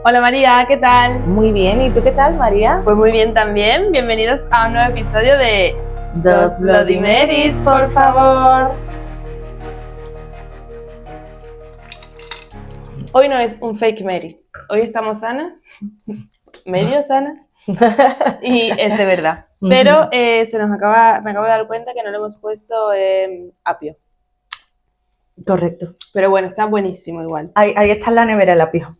Hola María, ¿qué tal? Muy bien, ¿y tú qué tal, María? Pues muy bien también, bienvenidos a un nuevo episodio de Dos Bloody Marys, por favor. Hoy no es un fake Mary, hoy estamos sanas, medio sanas, y es de verdad. Pero me acabo de dar cuenta que no le hemos puesto apio. Correcto. Pero bueno, está buenísimo igual. Ahí está en la nevera el apio.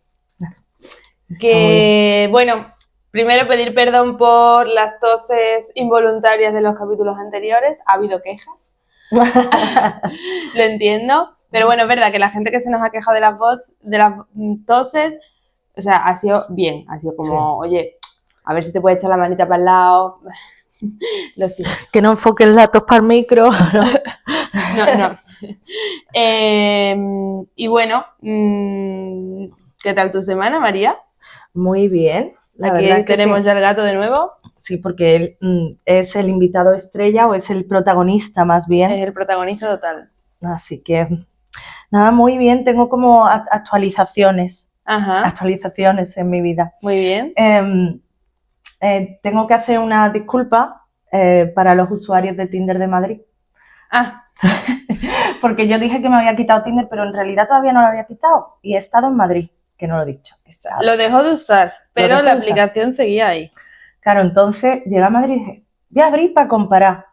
Bueno, primero pedir perdón por las toses involuntarias de los capítulos anteriores. Ha habido quejas. Lo entiendo. Pero bueno, es verdad que la gente que se nos ha quejado de las toses, o sea, ha sido bien. Ha sido como, sí. Oye, a ver si te puedes echar la manita para el lado. Lo siento. Que no enfoques la tos para el micro. No. Y bueno, ¿qué tal tu semana, María? Muy bien. La Aquí verdad que tenemos sí. ya el gato de nuevo. Sí, porque él es el invitado estrella o es el protagonista más bien. Es el protagonista total. Así que, nada, muy bien. Tengo como actualizaciones. Ajá. Actualizaciones en mi vida. Muy bien. Tengo que hacer una disculpa para los usuarios de Tinder de Madrid. Ah. Porque yo dije que me había quitado Tinder, pero en realidad todavía no lo había quitado. Y he estado en Madrid, que no lo he dicho. Lo dejó de usar, pero la aplicación seguía ahí. Claro, entonces llegué a Madrid y dije, voy a abrir para comparar.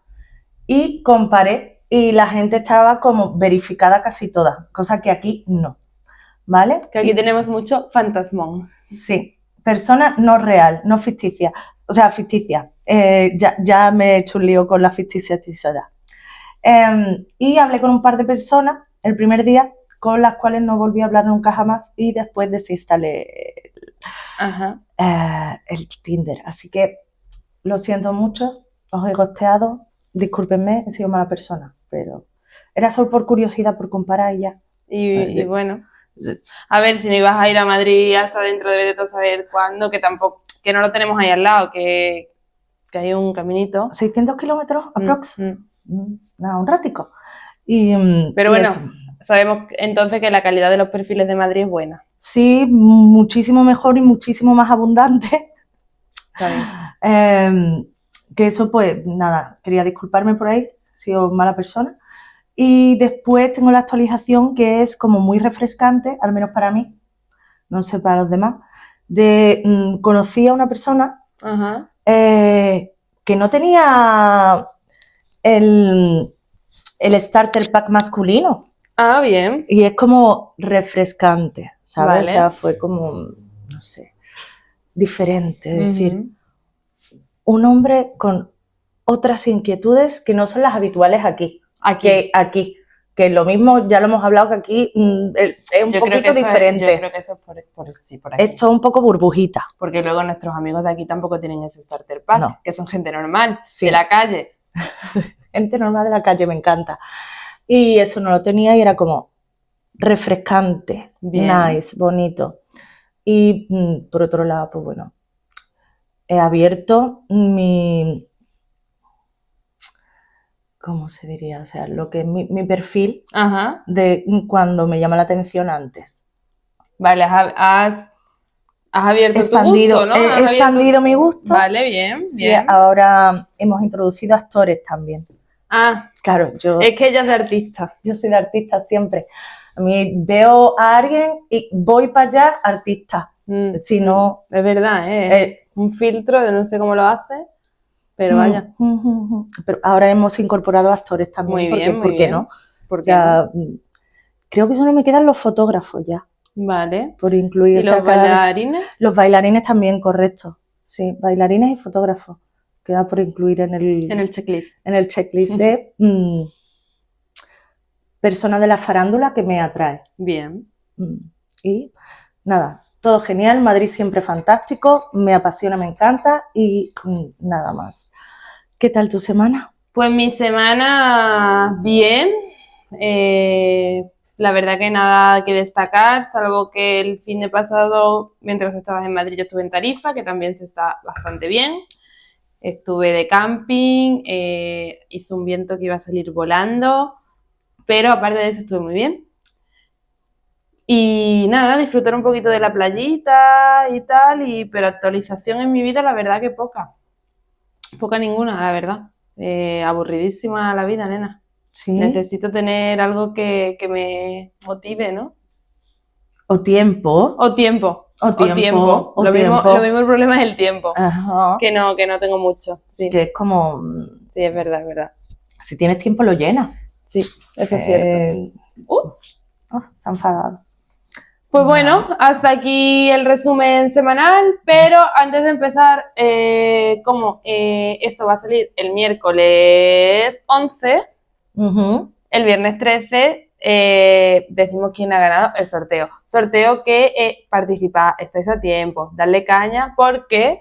Y comparé y la gente estaba como verificada casi toda, cosa que aquí no. ¿Vale? Que aquí tenemos mucho fantasmón. Sí, persona no real, no ficticia. O sea, ficticia. Ya me he hecho un lío con la ficticiaticidad. Y hablé con un par de personas el primer día, con las cuales no volví a hablar nunca jamás y después desinstalé el Tinder. Así que lo siento mucho, os he ghosteado, discúlpenme, he sido mala persona, pero era solo por curiosidad, por comparar y ya. Y bueno, a ver, si no ibas a ir a Madrid hasta dentro de todo saber cuándo, que no lo tenemos ahí al lado, que hay un caminito. 600 kilómetros aprox. Nada, un ratico. Pero bueno, sabemos entonces que la calidad de los perfiles de Madrid es buena. Sí, muchísimo mejor y muchísimo más abundante. Que eso, pues nada, quería disculparme por ahí, he sido mala persona. Y después tengo la actualización que es como muy refrescante, al menos para mí, no sé para los demás, conocí a una persona que no tenía el starter pack masculino. Ah, bien. Y es como refrescante, ¿sabes? Vale. O sea, fue como, no sé, diferente. Es decir, un hombre con otras inquietudes que no son las habituales aquí. Que lo mismo, ya lo hemos hablado, que aquí es un poquito diferente. Yo creo que eso es por aquí. Esto es un poco burbujita. Porque luego nuestros amigos de aquí tampoco tienen ese starter pack, que son gente normal, sí. De la calle. Gente normal de la calle, me encanta. Y eso no lo tenía y era como refrescante, nice, bonito. Y por otro lado, pues bueno, he abierto mi... ¿Cómo se diría? O sea, lo que es mi perfil de cuando me llama la atención antes. Vale, has abierto expandido, tu gusto, ¿no? He expandido mi gusto. Vale, bien, sí, bien. Ahora hemos introducido actores también. Ah, claro, es que ella es de artista. Yo soy de artista siempre. A mí veo a alguien y voy para allá, artista. Si no... Es verdad, un filtro, de no sé cómo lo hace, pero vaya. Pero ahora hemos incorporado actores también. Muy bien, ¿por qué no? ¿Por qué no? Creo que solo me quedan los fotógrafos ya. Vale. Por incluir. ¿Y los bailarines? Los bailarines también, correcto. Sí, bailarines y fotógrafos. Queda por incluir en el checklist. En el checklist de persona de la farándula que me atrae. Bien. Y nada, todo genial, Madrid siempre fantástico, me apasiona, me encanta y nada más. ¿Qué tal tu semana? Pues mi semana bien. La verdad que nada que destacar, salvo que el fin de pasado, mientras estabas en Madrid, yo estuve en Tarifa, que también se está bastante bien. Estuve de camping, hizo un viento que iba a salir volando, pero aparte de eso estuve muy bien. Y nada, disfrutar un poquito de la playita y tal, pero actualización en mi vida, la verdad que poca. Poca ninguna, la verdad. Aburridísima la vida, nena. Sí. Necesito tener algo que me motive, ¿no? O tiempo. O tiempo. O tiempo. Lo mismo el problema es el tiempo. Ajá. Que no tengo mucho. Sí, Que es como, sí, es verdad, es verdad. si tienes tiempo lo llenas. Sí, eso es cierto. Está enfadado. Pues bueno, hasta aquí el resumen semanal, pero antes de empezar, como esto va a salir el miércoles 11, el viernes 13, decimos quién ha ganado el sorteo. Sorteo que participa, estáis a tiempo, darle caña porque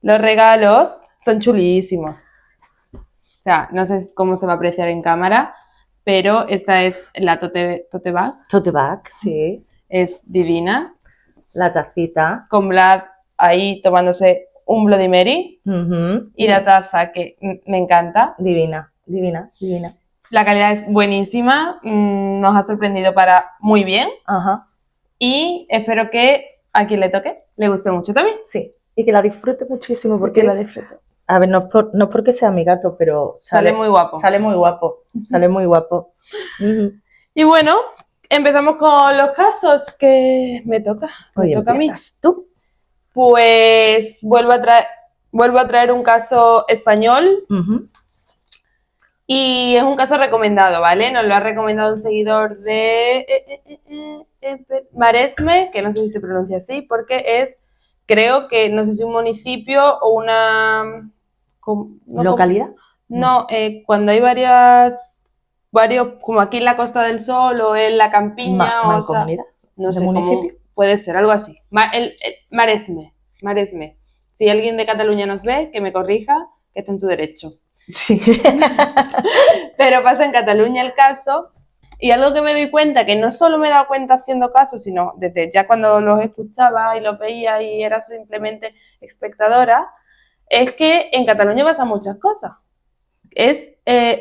los regalos son chulísimos. O sea, no sé cómo se va a apreciar en cámara, pero esta es la tote bag. Tote bag, sí. Es divina. La tacita. Con Vlad ahí tomándose un Bloody Mary. Y la taza que me encanta. Divina, divina, divina. La calidad es buenísima. Nos ha sorprendido para muy bien. Ajá. Y espero que a quien le toque le guste mucho también. Sí. Y que la disfrute muchísimo porque la disfrute. A ver, no es porque sea mi gato, pero sale muy guapo. Sale muy guapo. Sale muy guapo. Y bueno, empezamos con los casos que me toca. Oye, me toca a mí. ¿Tú? Pues vuelvo a traer un caso español. Y es un caso recomendado, ¿vale? Nos lo ha recomendado un seguidor de Maresme, que no sé si se pronuncia así, porque es, creo que, no sé si un municipio o una... ¿Localidad? No, cuando hay varios, como aquí en la Costa del Sol o en la campiña o ¿Mancomunidad? No sé, municipio. Puede ser, algo así. Maresme. Si alguien de Cataluña nos ve, que me corrija, que está en su derecho. Sí. Pero pasa en Cataluña el caso, y algo que me doy cuenta, que no solo me he dado cuenta haciendo caso, sino desde ya cuando los escuchaba y los veía y era simplemente espectadora, es que en Cataluña pasan muchas cosas. Es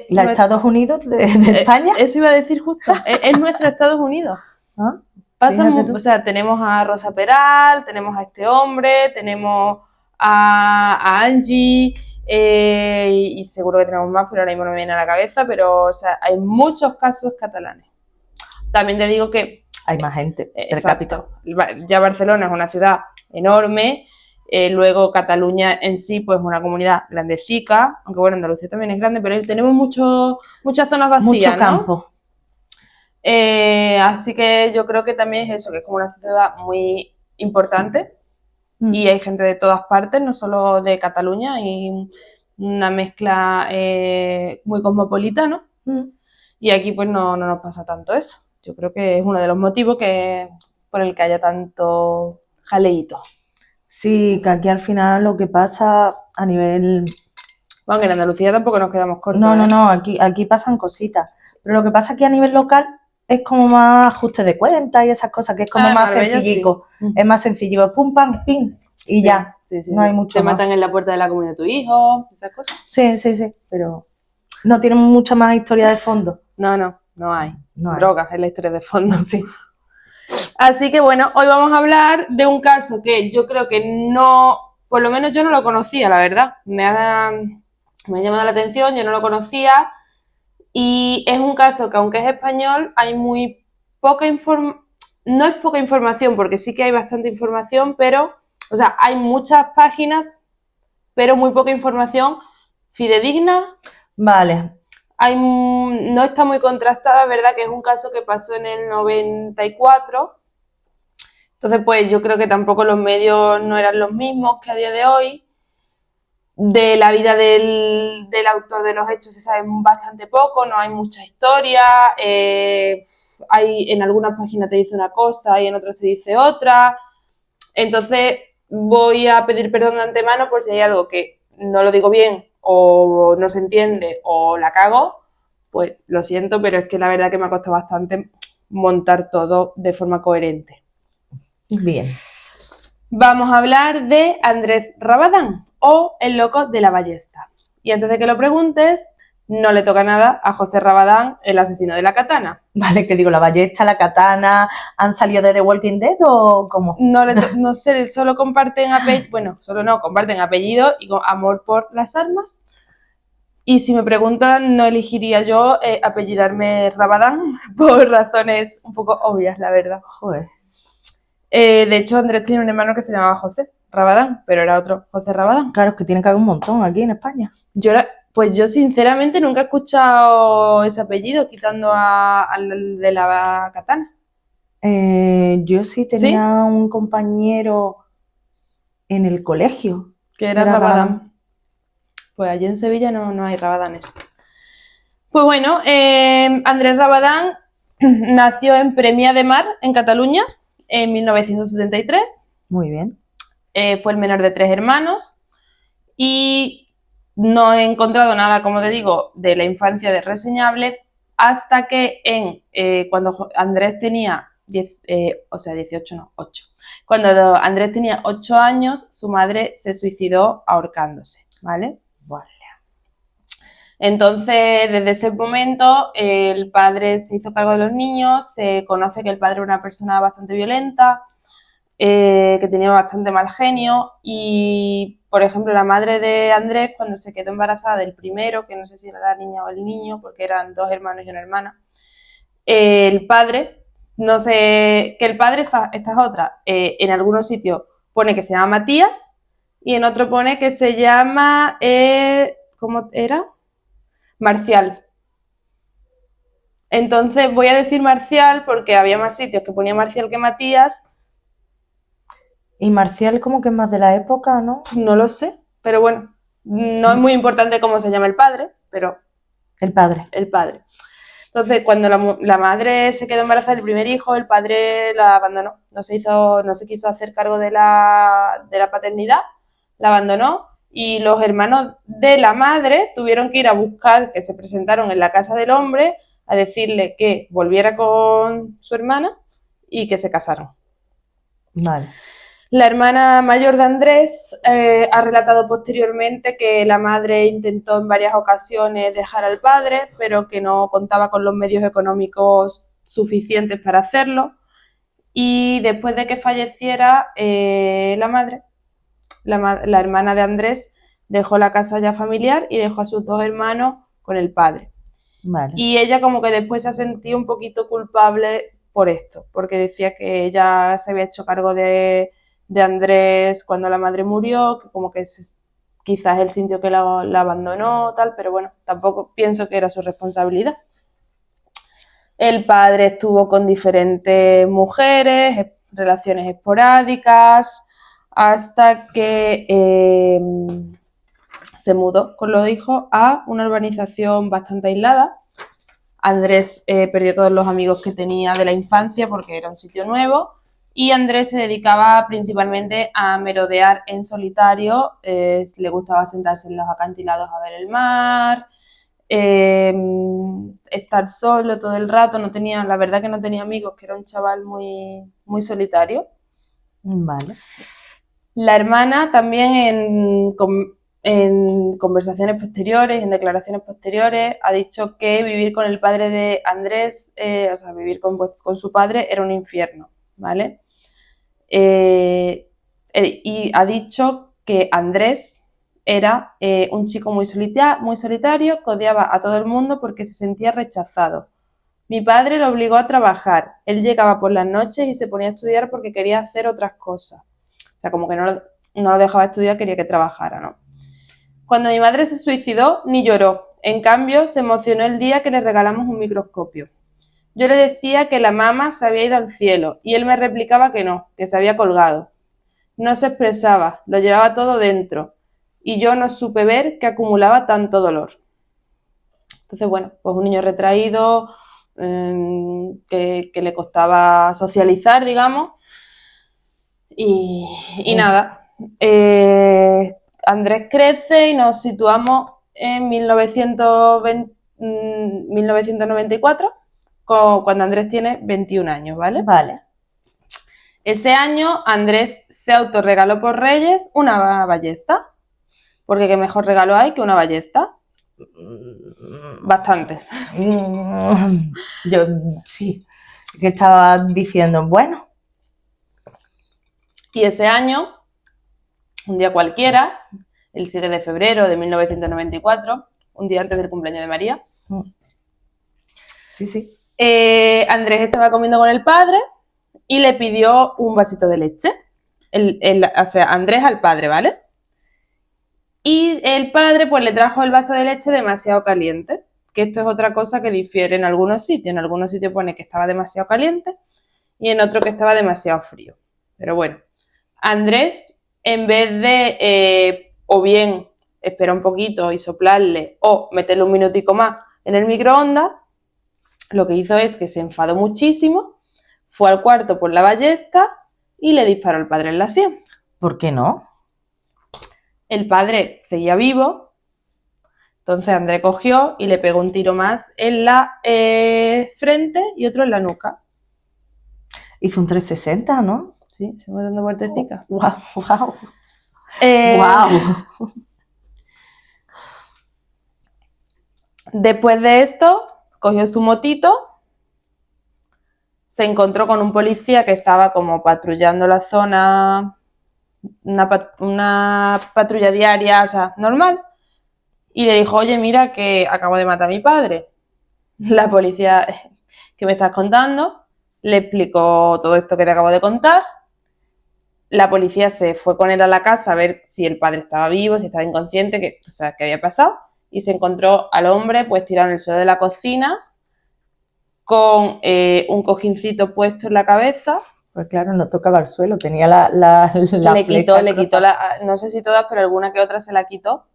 ¿La Estados Unidos de España? Eso iba a decir justo. Es nuestra Estados Unidos. O sea, tenemos a Rosa Peral, tenemos a este hombre, tenemos a Angie, y seguro que tenemos más, pero ahora mismo no me viene a la cabeza, pero o sea, hay muchos casos catalanes. También te digo que... hay más gente. Exacto. Ya Barcelona es una ciudad enorme, luego Cataluña en sí pues es una comunidad grandecica, aunque bueno, Andalucía también es grande, pero tenemos muchas zonas vacías, mucho campo. Así que yo creo que también es eso, que es como una ciudad muy importante. Y hay gente de todas partes, no solo de Cataluña, y una mezcla muy cosmopolita, ¿no? Y aquí pues no nos pasa tanto eso. Yo creo que es uno de los motivos por el que haya tanto jaleíto. Sí, que aquí al final lo que pasa a nivel... Bueno, que en Andalucía tampoco nos quedamos cortos. No, aquí pasan cositas. Pero lo que pasa aquí a nivel local es como más ajuste de cuentas y esas cosas, que es como más sencillico. Sí. Es más sencillo, pum, pam, pim, y sí, ya. Sí, no hay mucho Te más. matan en la puerta de la comunidad de tu hijo, esas cosas. Sí, pero no tienen mucha más historia de fondo. No hay. No hay. Drogas es la historia de fondo. Sí. Así que bueno, hoy vamos a hablar de un caso que yo creo que no, por lo menos yo no lo conocía, la verdad. Me ha llamado la atención, yo no lo conocía. Y es un caso que, aunque es español, hay muy poca información. No es poca información, porque sí que hay bastante información, pero, o sea, hay muchas páginas, pero muy poca información fidedigna. Vale. No está muy contrastada, ¿verdad? Que es un caso que pasó en el 94. Entonces, pues yo creo que tampoco los medios no eran los mismos que a día de hoy. De la vida del autor de los hechos se sabe bastante poco, no hay mucha historia, en algunas páginas te dice una cosa y en otras te dice otra. Entonces voy a pedir perdón de antemano por si hay algo que no lo digo bien o no se entiende o la cago, pues lo siento, pero es que la verdad que me ha costado bastante montar todo de forma coherente. Bien. Vamos a hablar de Andrés Rabadán, o el loco de la ballesta. Y antes de que lo preguntes, no le toca nada a José Rabadán, el asesino de la katana. Vale, que digo, la ballesta, la katana, ¿han salido de The Walking Dead o cómo? No sé, solo comparten apellido, bueno, solo no, comparten apellido y amor por las armas. Y si me preguntan, no elegiría yo apellidarme Rabadán por razones un poco obvias, la verdad. Joder. De hecho, Andrés tiene un hermano que se llamaba José Rabadán, pero era otro José Rabadán. Claro, es que tiene que haber un montón aquí en España. Pues yo sinceramente nunca he escuchado ese apellido, quitando al de la katana. Yo sí tenía un compañero en el colegio. Que era Rabadán. Pues allí en Sevilla no hay Rabadanes. Pues bueno, Andrés Rabadán nació en Premià de Mar, en Cataluña, en 1973. Muy bien. Fue el menor de 3 hermanos y no he encontrado nada, como te digo, de la infancia de reseñable hasta que cuando Andrés tenía 8. Cuando Andrés tenía 8 años, su madre se suicidó ahorcándose, ¿vale? Vale. Entonces, desde ese momento, el padre se hizo cargo de los niños, se conoce que el padre era una persona bastante violenta, que tenía bastante mal genio y, por ejemplo, la madre de Andrés, cuando se quedó embarazada del primero, que no sé si era la niña o el niño, porque eran 2 hermanos y una hermana, el padre, no sé, que el padre, esta es otra, en algunos sitios pone que se llama Matías y en otro pone que se llama, ¿cómo era? Marcial. Entonces voy a decir Marcial porque había más sitios que ponía Marcial que Matías. Y Marcial como que es más de la época, ¿no? No lo sé, pero bueno, no es muy importante cómo se llama el padre, pero El padre. el padre. Entonces, cuando la madre se quedó embarazada del primer hijo, el padre la abandonó. No se quiso hacer cargo de la paternidad, la abandonó y los hermanos de la madre tuvieron que ir a buscar, que se presentaron en la casa del hombre, a decirle que volviera con su hermana y que se casaron. Vale. La hermana mayor de Andrés ha relatado posteriormente que la madre intentó en varias ocasiones dejar al padre, pero que no contaba con los medios económicos suficientes para hacerlo. Y después de que falleciera la madre, la hermana de Andrés dejó la casa ya familiar y dejó a sus 2 hermanos con el padre. Vale. Y ella como que después se sentía un poquito culpable por esto, porque decía que ella se había hecho cargo de Andrés cuando la madre murió, que como que quizás él sintió que la abandonó, tal, pero bueno, tampoco pienso que era su responsabilidad. El padre estuvo con diferentes mujeres, relaciones esporádicas, hasta que se mudó con los hijos a una urbanización bastante aislada. Andrés perdió todos los amigos que tenía de la infancia porque era un sitio nuevo y Andrés se dedicaba principalmente a merodear en solitario, le gustaba sentarse en los acantilados a ver el mar, estar solo todo el rato, la verdad que no tenía amigos, que era un chaval muy, muy solitario. Vale. La hermana también en conversaciones posteriores, en declaraciones posteriores, ha dicho que vivir con el padre de Andrés, o sea, vivir con su padre era un infierno, ¿vale? Y ha dicho que Andrés era un chico muy solitario, que odiaba a todo el mundo porque se sentía rechazado. Mi padre lo obligó a trabajar. Él llegaba por las noches y se ponía a estudiar porque quería hacer otras cosas. O sea, como que no lo dejaba estudiar, quería que trabajara, ¿no? Cuando mi madre se suicidó, ni lloró. En cambio, se emocionó el día que le regalamos un microscopio. Yo le decía que la mamá se había ido al cielo y él me replicaba que no, que se había colgado. No se expresaba, lo llevaba todo dentro y yo no supe ver que acumulaba tanto dolor. Entonces, bueno, pues un niño retraído, que le costaba socializar, digamos, y nada. Andrés crece y nos situamos en 1994, cuando Andrés tiene 21 años, ¿vale? Vale. Ese año Andrés se autorregaló por Reyes una ballesta, porque qué mejor regalo hay que una ballesta. Bastantes. Yo, sí, que estaba diciendo, bueno. Y ese año, un día cualquiera, el 7 de febrero de 1994, un día antes del cumpleaños de María, Sí. Andrés estaba comiendo con el padre y le pidió un vasito de leche. O sea, Andrés al padre, ¿vale? Y el padre pues le trajo el vaso de leche demasiado caliente, que esto es otra cosa que difiere en algunos sitios. En algunos sitios pone que estaba demasiado caliente y en otro que estaba demasiado frío. Pero bueno, Andrés, en vez de o bien esperar un poquito y soplarle o meterle un minutico más en el microondas, lo que hizo es que se enfadó muchísimo, fue al cuarto por la ballesta y le disparó al padre en la sien. ¿Por qué no? El padre seguía vivo, entonces Andrés cogió y le pegó un tiro más en la frente y otro en la nuca. Hizo un 360, ¿no? Sí, se va dando vueltecitas. Wow. Wow. Después de esto, cogió su motito, se encontró con un policía que estaba como patrullando la zona, una patrulla diaria, o sea, normal, y le dijo, oye, mira que acabo de matar a mi padre. La policía, ¿qué me estás contando? Le explicó todo esto que te acabo de contar. La policía se fue con él a la casa a ver si el padre estaba vivo, si estaba inconsciente, qué había pasado, y se encontró al hombre pues tirado en el suelo de la cocina con un cojincito puesto en la cabeza. Pues claro, no tocaba el suelo, tenía la le quitó cruzada. no sé si todas, pero alguna que otra se la quitó.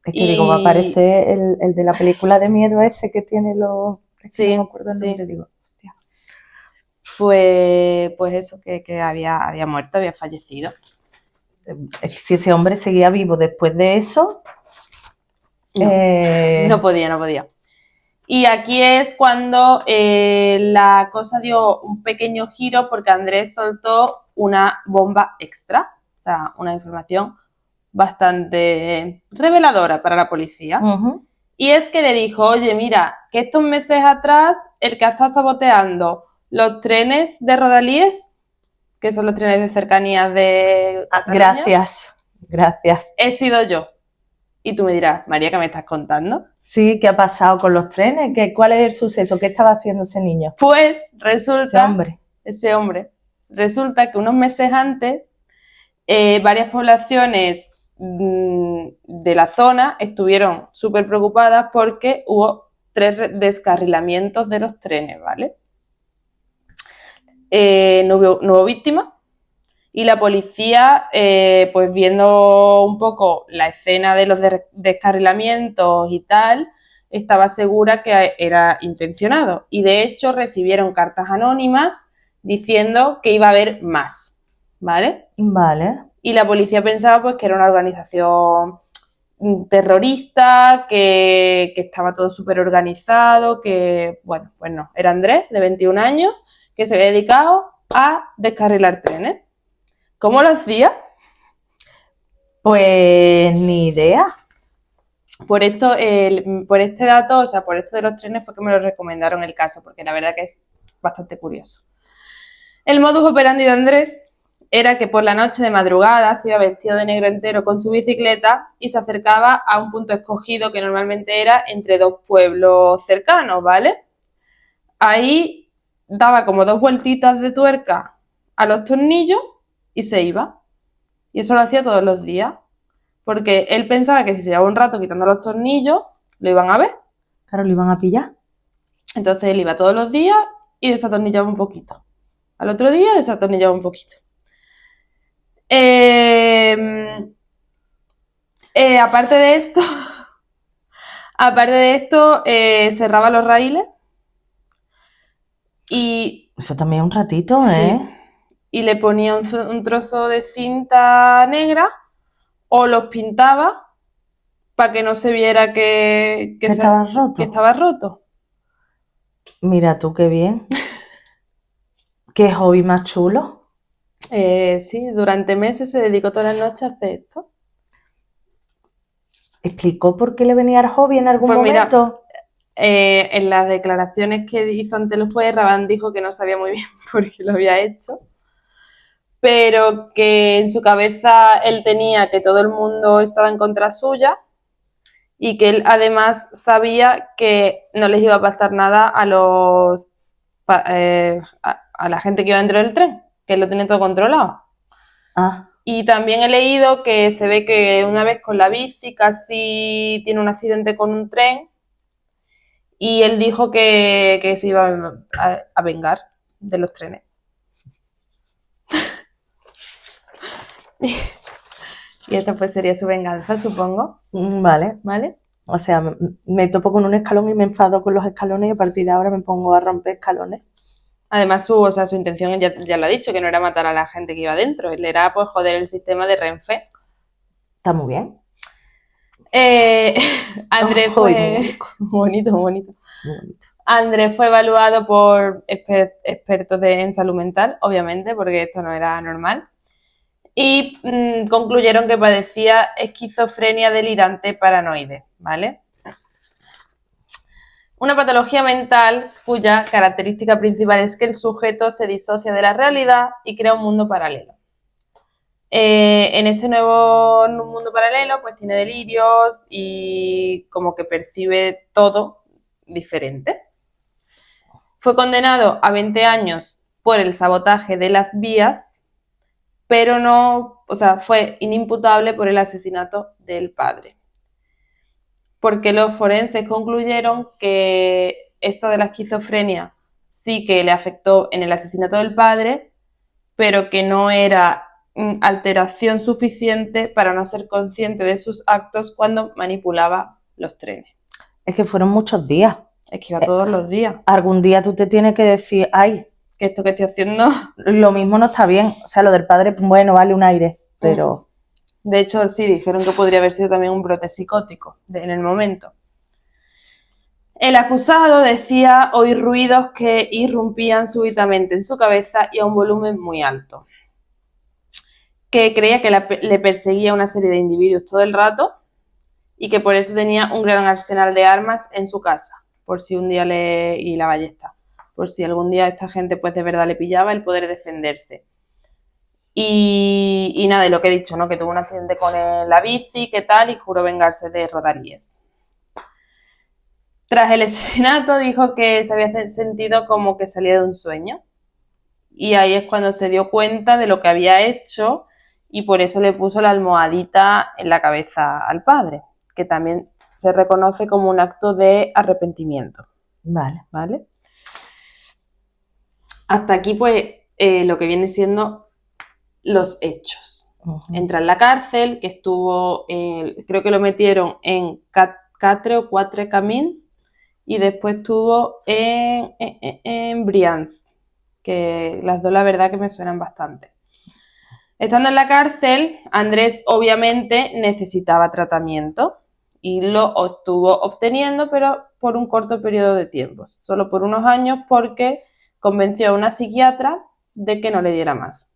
Es que digo, va a aparecer el de la película de miedo ese que tiene los... Es que sí, no me acuerdo el nombre, digo, hostia. Pues eso, que había muerto, había fallecido. Si ese hombre seguía vivo después de eso... No podía. Y aquí es cuando la cosa dio un pequeño giro porque Andrés soltó una bomba extra, o sea, una información bastante reveladora para la policía. Y es que le dijo, oye, mira, que estos meses atrás el que ha estado saboteando los trenes de Rodalíes, que son los trenes de cercanías de Cataluña, gracias. he sido yo. Y tú me dirás, María, ¿qué me estás contando? Sí, ¿qué ha pasado con los trenes? ¿Cuál es el suceso? ¿Qué estaba haciendo ese niño? Pues resulta... Ese hombre. Resulta que unos meses antes, varias poblaciones de la zona estuvieron súper preocupadas porque hubo 3 descarrilamientos de los trenes, ¿vale? No hubo víctimas. Y la policía, pues viendo un poco la escena de los descarrilamientos y tal, estaba segura que era intencionado. Y de hecho recibieron cartas anónimas diciendo que iba a haber más, ¿vale? Vale. Y la policía pensaba pues que era una organización terrorista, que estaba todo súper organizado, que, bueno, pues no. Era Andrés, de 21 años, que se había dedicado a descarrilar trenes. ¿Cómo lo hacía? Pues ni idea. Por este dato, o sea, por esto de los trenes fue que me lo recomendaron el caso, porque la verdad que es bastante curioso. El modus operandi de Andrés era que por la noche de madrugada se iba vestido de negro entero con su bicicleta y se acercaba a un punto escogido que normalmente era entre 2 pueblos cercanos, ¿vale? Ahí daba como 2 vueltitas de tuerca a los tornillos y se iba. Y eso lo hacía todos los días. Porque él pensaba que si se llevaba un rato quitando los tornillos, lo iban a ver. Claro, lo iban a pillar. Entonces él iba todos los días y desatornillaba un poquito. Al otro día desatornillaba un poquito. Aparte de esto, cerraba los raíles. Y eso también un ratito, sí, ¿eh? Y le ponía un trozo de cinta negra o los pintaba para que no se viera que estaba roto. Mira tú, qué bien. ¿Qué hobby más chulo? Sí, durante meses se dedicó todas las noches a hacer esto. ¿Explicó por qué le venía el hobby en algún Pues mira, momento? En las declaraciones que hizo ante el juez, Rabán dijo que no sabía muy bien por qué lo había hecho, pero que en su cabeza él tenía que todo el mundo estaba en contra suya y que él además sabía que no les iba a pasar nada a la gente que iba dentro del tren, que él lo tenía todo controlado. Ah, Y también he leído que se ve que una vez con la bici casi tiene un accidente con un tren y él dijo que se iba a vengar de los trenes. Y esta pues sería su venganza, supongo. vale. ¿Vale? O sea, me topo con un escalón y me enfado con los escalones y a partir de ahora me pongo a romper escalones. Además, su intención ya lo ha dicho, que no era matar a la gente que iba dentro. Él era pues joder el sistema de Renfe. Está muy bien. Andrés Ojo, y fue... muy bonito. bonito. Muy bonito. Andrés fue evaluado por expertos en salud mental, obviamente, porque esto no era normal. Y concluyeron que padecía esquizofrenia delirante paranoide, ¿vale? Una patología mental cuya característica principal es que el sujeto se disocia de la realidad y crea un mundo paralelo. En este nuevo mundo paralelo, pues tiene delirios y como que percibe todo diferente. Fue condenado a 20 años por el sabotaje de las vías, pero no, o sea, fue inimputable por el asesinato del padre. Porque los forenses concluyeron que esto de la esquizofrenia sí que le afectó en el asesinato del padre, pero que no era alteración suficiente para no ser consciente de sus actos cuando manipulaba los trenes. Es que fueron muchos días. Es que iba todos los días. Algún día tú te tienes que decir, ay, Que esto que estoy haciendo... lo mismo no está bien. O sea, lo del padre, bueno, vale un aire, pero... De hecho, sí, dijeron que podría haber sido también un brote psicótico en el momento. El acusado decía oír ruidos que irrumpían súbitamente en su cabeza y a un volumen muy alto. Que creía que le perseguía una serie de individuos todo el rato y que por eso tenía un gran arsenal de armas en su casa, por si un día y la ballesta, por si algún día esta gente pues de verdad le pillaba el poder defenderse. Y nada, y lo que he dicho, ¿no? Que tuvo un accidente con la bici, ¿qué tal? Y juró vengarse de Rodalíes. Tras el asesinato dijo que se había sentido como que salía de un sueño. Y ahí es cuando se dio cuenta de lo que había hecho y por eso le puso la almohadita en la cabeza al padre, que también se reconoce como un acto de arrepentimiento. Vale. ¿Vale? Hasta aquí, pues, lo que viene siendo los hechos. Entra en la cárcel, que estuvo, creo que lo metieron en Quatre o Quatre Camins, y después estuvo en Brians, que las dos la verdad que me suenan bastante. Estando en la cárcel, Andrés obviamente necesitaba tratamiento y lo estuvo obteniendo, pero por un corto periodo de tiempo, solo por unos años, porque convenció a una psiquiatra de que no le diera más.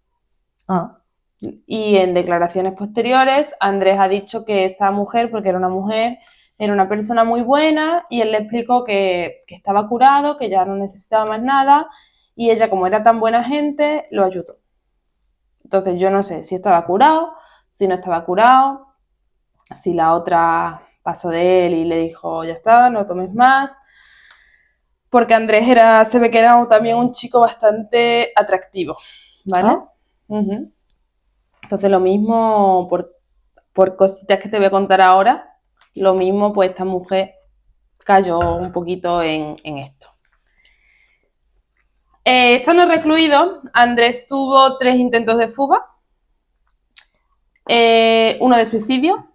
Y en declaraciones posteriores, Andrés ha dicho que esta mujer, porque era una mujer, era una persona muy buena y él le explicó que estaba curado, que ya no necesitaba más nada y ella, como era tan buena gente, lo ayudó. Entonces yo no sé si estaba curado, si no estaba curado, si la otra pasó de él y le dijo, ya está, no tomes más, porque Andrés se ve que era también un chico bastante atractivo, ¿vale? Entonces lo mismo, por cositas que te voy a contar ahora, lo mismo pues esta mujer cayó un poquito en esto. Estando recluido, Andrés tuvo 3 intentos de fuga, uno de suicidio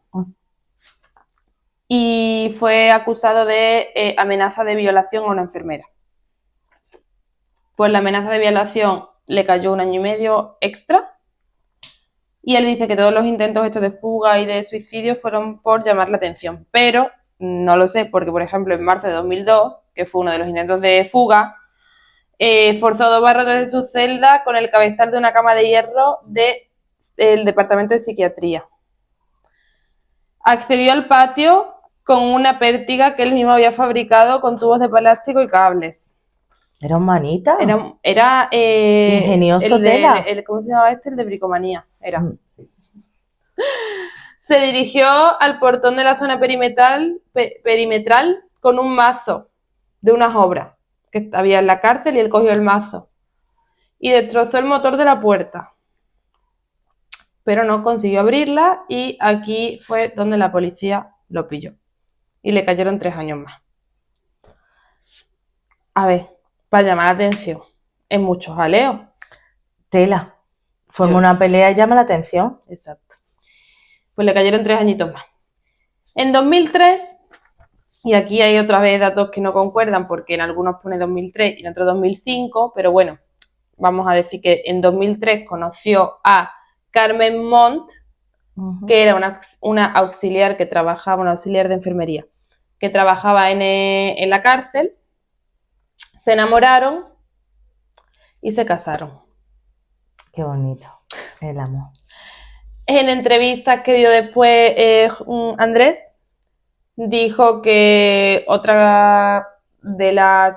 y fue acusado de amenaza de violación a una enfermera. Pues la amenaza de violación le cayó 1 año y medio extra y él dice que todos los intentos estos de fuga y de suicidio fueron por llamar la atención, pero no lo sé porque, por ejemplo, en marzo de 2002, que fue uno de los intentos de fuga, forzó 2 barrotes de su celda con el cabezal de una cama de hierro del departamento de psiquiatría. Accedió al patio con una pértiga que él mismo había fabricado con tubos de plástico y cables. ¿Era un manita? Era Ingenioso tela. ¿cómo se llamaba este? El de bricomanía. Era. Mm. Se dirigió al portón de la zona perimetral con un mazo de unas obras que había en la cárcel y él cogió el mazo y destrozó el motor de la puerta. Pero no consiguió abrirla y aquí fue donde la policía lo pilló. Y le cayeron 3 años más. A ver, para llamar la atención, en muchos jaleos. Tela. Forma una pelea y llama la atención. Exacto. Pues le cayeron 3 añitos más. En 2003, y aquí hay otra vez datos que no concuerdan porque en algunos pone 2003 y en otros 2005, pero bueno, vamos a decir que en 2003 conoció a Carmen Montt, que era una auxiliar que trabajaba, una auxiliar de enfermería, que trabajaba en la cárcel. Se enamoraron y se casaron. Qué bonito, el amor. En entrevistas que dio después Andrés, dijo que otra de las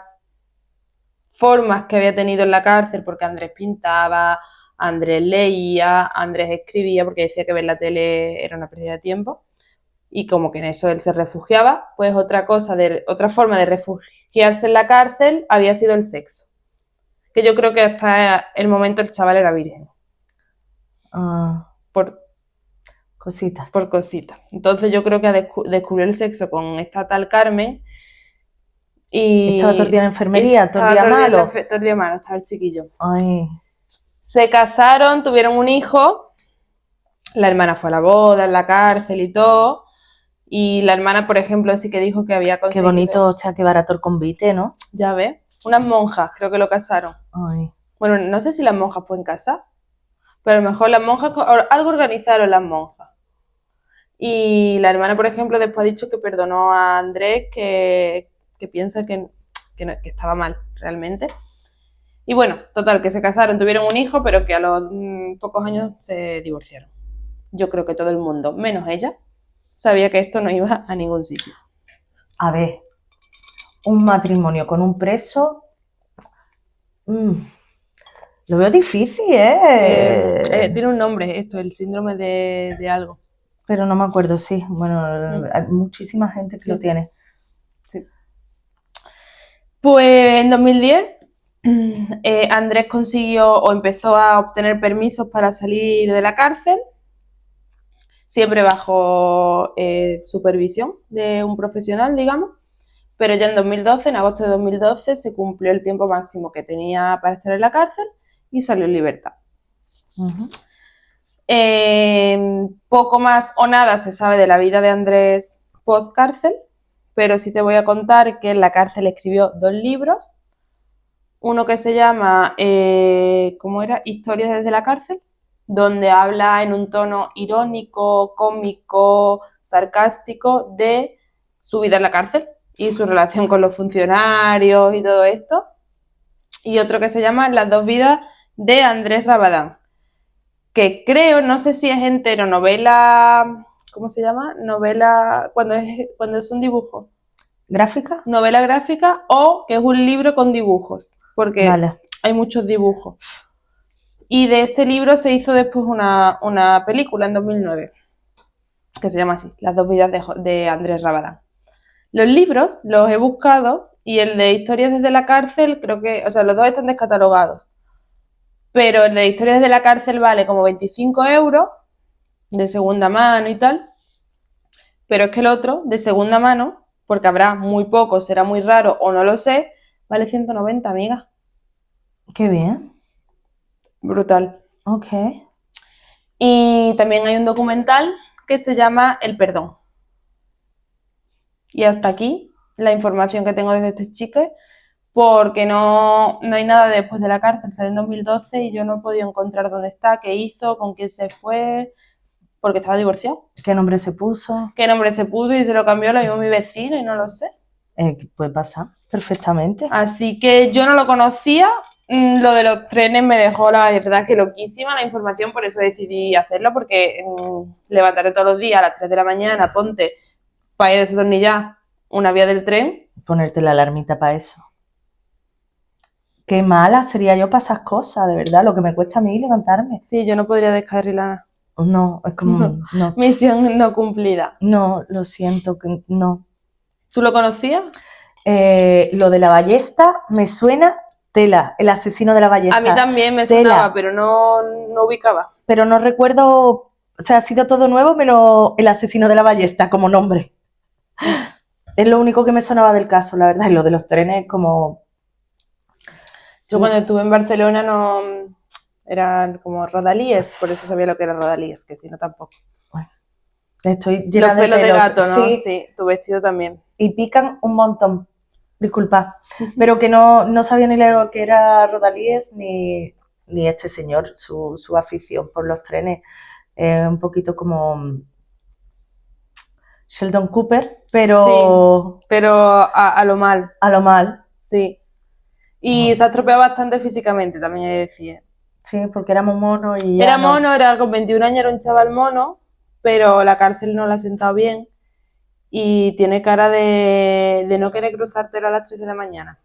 formas que había tenido en la cárcel, porque Andrés pintaba, Andrés leía, Andrés escribía, porque decía que ver la tele era una pérdida de tiempo, y como que en eso él se refugiaba, pues otra forma de refugiarse en la cárcel había sido el sexo. Que yo creo que hasta el momento el chaval era virgen. Por cositas. Por cositas. Entonces yo creo que descubrió el sexo con esta tal Carmen y... Estaba todo el día en enfermería, todo el día malo. Todo el día malo, estaba el chiquillo. Ay. Se casaron, tuvieron un hijo, la hermana fue a la boda, en la cárcel y todo, y la hermana, por ejemplo, sí que dijo que había conseguido... Qué bonito, o sea, qué barato el convite, ¿no? Ya ves, unas monjas creo que lo casaron. Ay. Bueno, no sé si las monjas pueden casar, pero a lo mejor las monjas, algo organizaron las monjas. Y la hermana, por ejemplo, después ha dicho que perdonó a Andrés, que piensa que estaba mal, realmente. Y bueno, total, que se casaron, tuvieron un hijo, pero que a los pocos años se divorciaron. Yo creo que todo el mundo, menos ella, sabía que esto no iba a ningún sitio. A ver, un matrimonio con un preso... lo veo difícil, Tiene un nombre esto, el síndrome de algo. Pero no me acuerdo, sí. Bueno, hay muchísima gente que lo tiene. Sí. Pues en 2010 Andrés consiguió o empezó a obtener permisos para salir de la cárcel, siempre bajo supervisión de un profesional, digamos, pero ya en 2012, en agosto de 2012, se cumplió el tiempo máximo que tenía para estar en la cárcel y salió en libertad. Poco más o nada se sabe de la vida de Andrés post cárcel, pero sí te voy a contar que en la cárcel escribió 2 libros, uno que se llama ¿cómo era? Historias desde la cárcel, donde habla en un tono irónico, cómico, sarcástico de su vida en la cárcel y su relación con los funcionarios y todo esto, y otro que se llama Las 2 vidas de Andrés Rabadán, que creo, no sé si es entero novela, ¿cómo se llama? Novela, cuando es un dibujo. ¿Gráfica? Novela gráfica o que es un libro con dibujos, porque hay muchos dibujos. Y de este libro se hizo después una película en 2009, que se llama así, Las 2 vidas de Andrés Rabadán. Los libros los he buscado y el de Historias desde la cárcel, creo que, o sea, los dos están descatalogados. Pero el de Historias de la cárcel vale como 25 euros de segunda mano y tal. Pero es que el otro, de segunda mano, porque habrá muy poco, será muy raro o no lo sé, vale 190, amiga. Qué bien. Brutal. Ok. Y también hay un documental que se llama El perdón. Y hasta aquí la información que tengo desde este chico, porque no hay nada después de la cárcel, salió en 2012 y yo no he podido encontrar dónde está, qué hizo, con quién se fue, porque estaba divorciado. ¿Qué nombre se puso? ¿Qué nombre se puso y se lo cambió lo mismo mi vecino y no lo sé? Puede pasar perfectamente. Así que yo no lo conocía Lo de los trenes me dejó, la verdad, que loquísima la información, por eso decidí hacerlo, porque levantarte todos los días a las 3 de la mañana, ponte para ir a destornillar una vía del tren. Ponerte la alarmita para eso. Qué mala sería yo para esas cosas, de verdad, lo que me cuesta a mí levantarme. Sí, yo no podría descarrilar. No, es como, no. Misión no cumplida. No, lo siento, que no. ¿Tú lo conocías? Lo de la ballesta me suena tela, el asesino de la ballesta. A mí también me Tela. sonaba, pero no ubicaba. Pero no recuerdo, o sea, ha sido todo nuevo menos el asesino de la ballesta como nombre. Es lo único que me sonaba del caso, la verdad, y lo de los trenes como... Yo cuando estuve en Barcelona no eran como rodalíes, por eso sabía lo que era rodalíes, que si no tampoco. Bueno, estoy llena Los de pelos de pelos. gato, ¿no? Sí, Sí, tu vestido también. y pican un montón. Disculpa, pero que no sabía ni lo que era rodalíes ni este señor, su afición por los trenes. Un poquito como Sheldon Cooper, pero Sí, pero a lo mal, a lo mal. sí. Y se ha estropeado bastante físicamente, también he de decir. Sí, porque éramos monos y ya Era no. mono, era con 21 años, era un chaval mono, pero la cárcel no le ha sentado bien y tiene cara de no querer cruzártelo a las 3 de la mañana.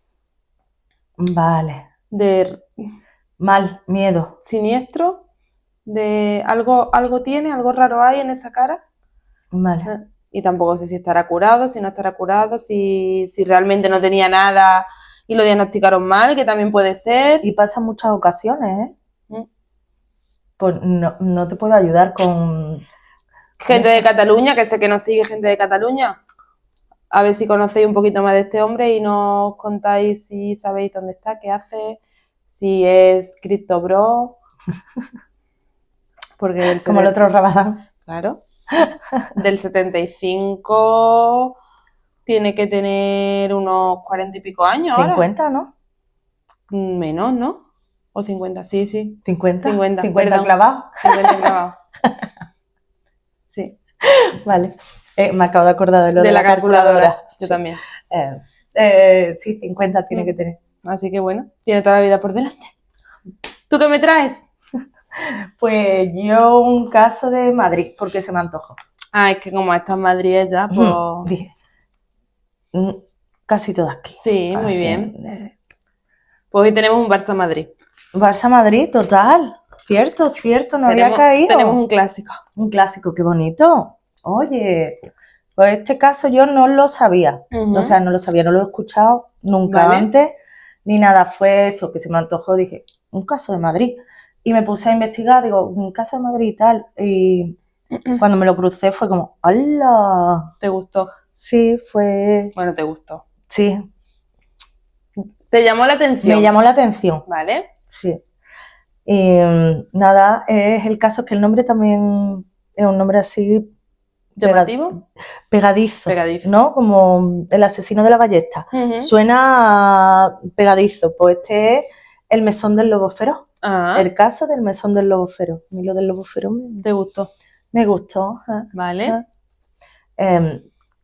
Vale. De Mal, miedo. siniestro, de algo tiene, algo raro hay en esa cara. Vale. Y tampoco sé si estará curado, si no estará curado, si realmente no tenía nada y lo diagnosticaron mal, que también puede ser. Y pasa en muchas ocasiones, ¿eh? Mm. Pues no te puedo ayudar con Gente eso. de Cataluña, que sé que nos sigue gente de Cataluña. A ver si conocéis un poquito más de este hombre y nos contáis si sabéis dónde está, qué hace, si es Cristo Bro. Porque Como el otro Rabadán. Claro. Del 75 tiene que tener unos 40 y pico años 50, ahora. ¿no? Menos, ¿no? O 50, sí. 50. 50 50 clavados. 50 clavados. Sí. Vale. Me acabo de acordar de lo de la calculadora. Yo Sí. también. Sí, 50 tiene que tener. Así que bueno, tiene toda la vida por delante. ¿Tú qué me traes? Pues yo un caso de Madrid, porque se me antojó. Ah, es que como está en Madrid ya, pues... Dije, casi todo aquí. Sí, muy Así, bien. Pues hoy tenemos un Barça-Madrid. Barça-Madrid, total. Cierto, no había caído. Tenemos un clásico. Un clásico, qué bonito. Oye, pues este caso yo no lo sabía. Ujú. O sea, no lo sabía, no lo he escuchado nunca Vale. antes, ni nada. Fue eso, que se me antojó. Dije, un caso de Madrid. Y me puse a investigar, digo, un caso de Madrid y tal. Y cuando me lo crucé fue como, ¡hala! ¿Te gustó? Sí, fue... Bueno, te gustó. Sí, ¿Te llamó la atención? me llamó la atención. Vale. Sí. Y nada, es el caso que el nombre también es un nombre así ¿Llamativo? pegadizo, Pegadizo. ¿no? Como el asesino de la ballesta. Ujú. Suena pegadizo. Pues este es el mesón del lobo feroz. Ah, El caso del mesón del lobo feroz. A mí lo del lobo feroz ¿te gustó? me gustó. Vale.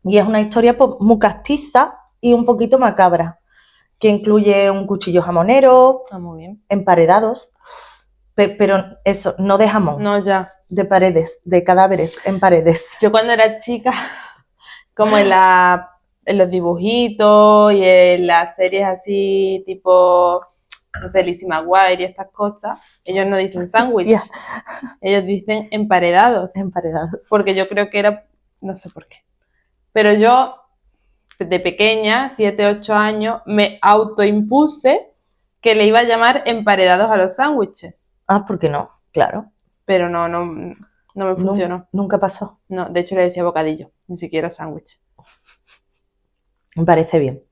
Y es una historia pues, muy castiza y un poquito macabra, que incluye un cuchillo jamonero, Ah, muy bien. emparedados, pero eso, no de jamón, No, ya. de paredes, de cadáveres en paredes. Yo cuando era chica, como en los dibujitos y en las series así, tipo, no sé, Lizzie McGuire y estas cosas, ellos no dicen sándwich, Hostia. ellos dicen emparedados, Emparedados. porque yo creo que era, no sé por qué, pero yo de pequeña, 7, 8 años, me autoimpuse que le iba a llamar emparedados a los sándwiches, Ah, ¿por qué no? Claro. pero no me funcionó. Nunca pasó. No, de hecho le decía bocadillo, ni siquiera sándwich. Me parece bien.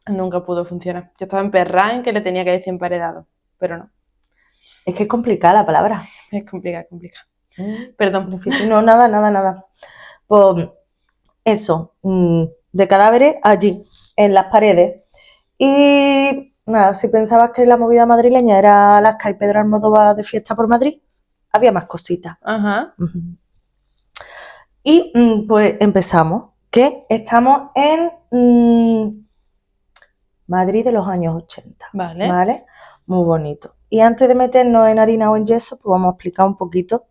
Nunca pudo funcionar. Yo estaba emperrada en que le tenía que decir emparedado, pero no. Es que es complicada la palabra. Es complicado. Perdón. Difícil. No, nada. Pues eso, de cadáveres allí, en las paredes. Y nada, si pensabas que la movida madrileña era Alaska y Pedro Almodóvar de fiesta por Madrid, había más cositas. Ajá. Y pues empezamos, que estamos en Madrid de los años 80. Vale. ¿Vale? muy bonito. Y antes de meternos en harina o en yeso, pues vamos a explicar un poquito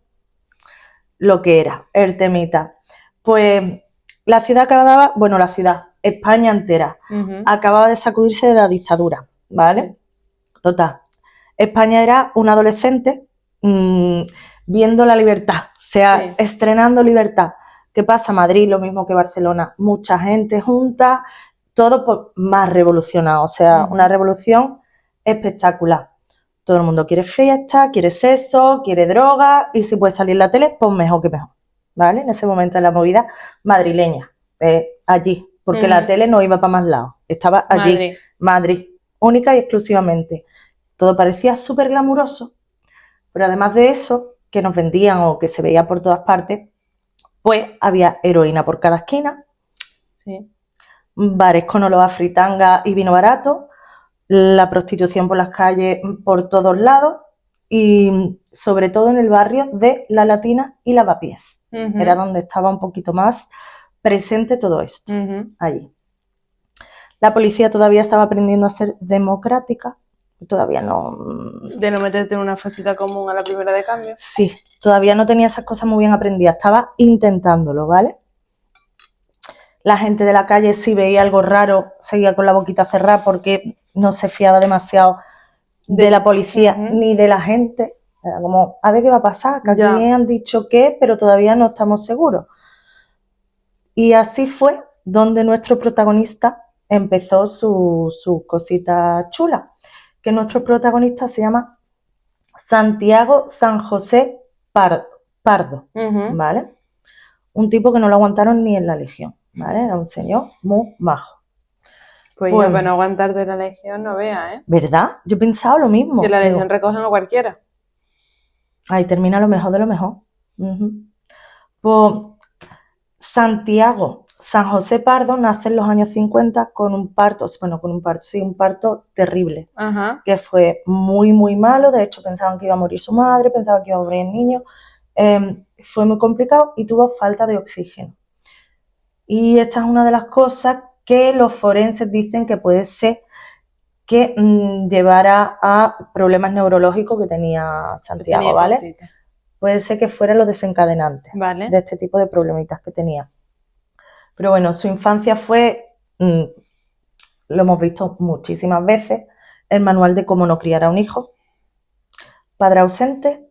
lo que era el temita. Pues la ciudad acababa, bueno, la ciudad, España entera, acababa de sacudirse de la dictadura, ¿vale? Sí. Total. España era un adolescente viendo la libertad, o sea, sí, estrenando libertad. ¿Qué pasa? Madrid, lo mismo que Barcelona, mucha gente junta, todo pues, más revolucionado, o sea, una revolución espectacular. Todo el mundo quiere fiesta, quiere sexo, quiere droga y si puede salir en la tele, pues mejor que mejor, ¿vale? En ese momento de la movida madrileña, allí, porque la tele no iba para más lados, estaba allí, Madrid, única y exclusivamente. Todo parecía súper glamuroso, pero además de eso, que nos vendían o que se veía por todas partes, pues había heroína por cada esquina, sí, bares con olor a fritanga y vino barato, la prostitución por las calles por todos lados y sobre todo en el barrio de La Latina y Lavapiés. Era donde estaba un poquito más presente todo esto, allí. La policía todavía estaba aprendiendo a ser democrática, todavía no... De no meterte en una fosita común a la primera de cambio. Sí, todavía no tenía esas cosas muy bien aprendidas, estaba intentándolo, ¿vale? La gente de la calle, si veía algo raro, seguía con la boquita cerrada porque no se fiaba demasiado de la policía ni de la gente. Era como, a ver qué va a pasar, que aquí han dicho que, pero todavía no estamos seguros. Y así fue donde nuestro protagonista empezó su cosita chula, que nuestro protagonista se llama Santiago San José Pardo, ¿vale? Un tipo que no lo aguantaron ni en la Legión, ¿vale? Era un señor muy majo. Pues yo, para no aguantarte de la Legión, no veas, ¿eh? ¿Verdad? Yo pensaba lo mismo. Que la Legión recogen a cualquiera. Ahí termina lo mejor de lo mejor. Pues Santiago San José Pardo nace en los años 50 con un parto, un parto terrible, que fue muy, muy malo. De hecho, pensaban que iba a morir su madre, pensaban que iba a morir el niño. Fue muy complicado y tuvo falta de oxígeno. Y esta es una de las cosas que los forenses dicen que puede ser que llevara a problemas neurológicos que tenía Santiago, ¿vale? Cosita. Puede ser que fuera lo desencadenante de este tipo de problemitas que tenía. Pero bueno, su infancia fue, lo hemos visto muchísimas veces, el manual de cómo no criar a un hijo, padre ausente,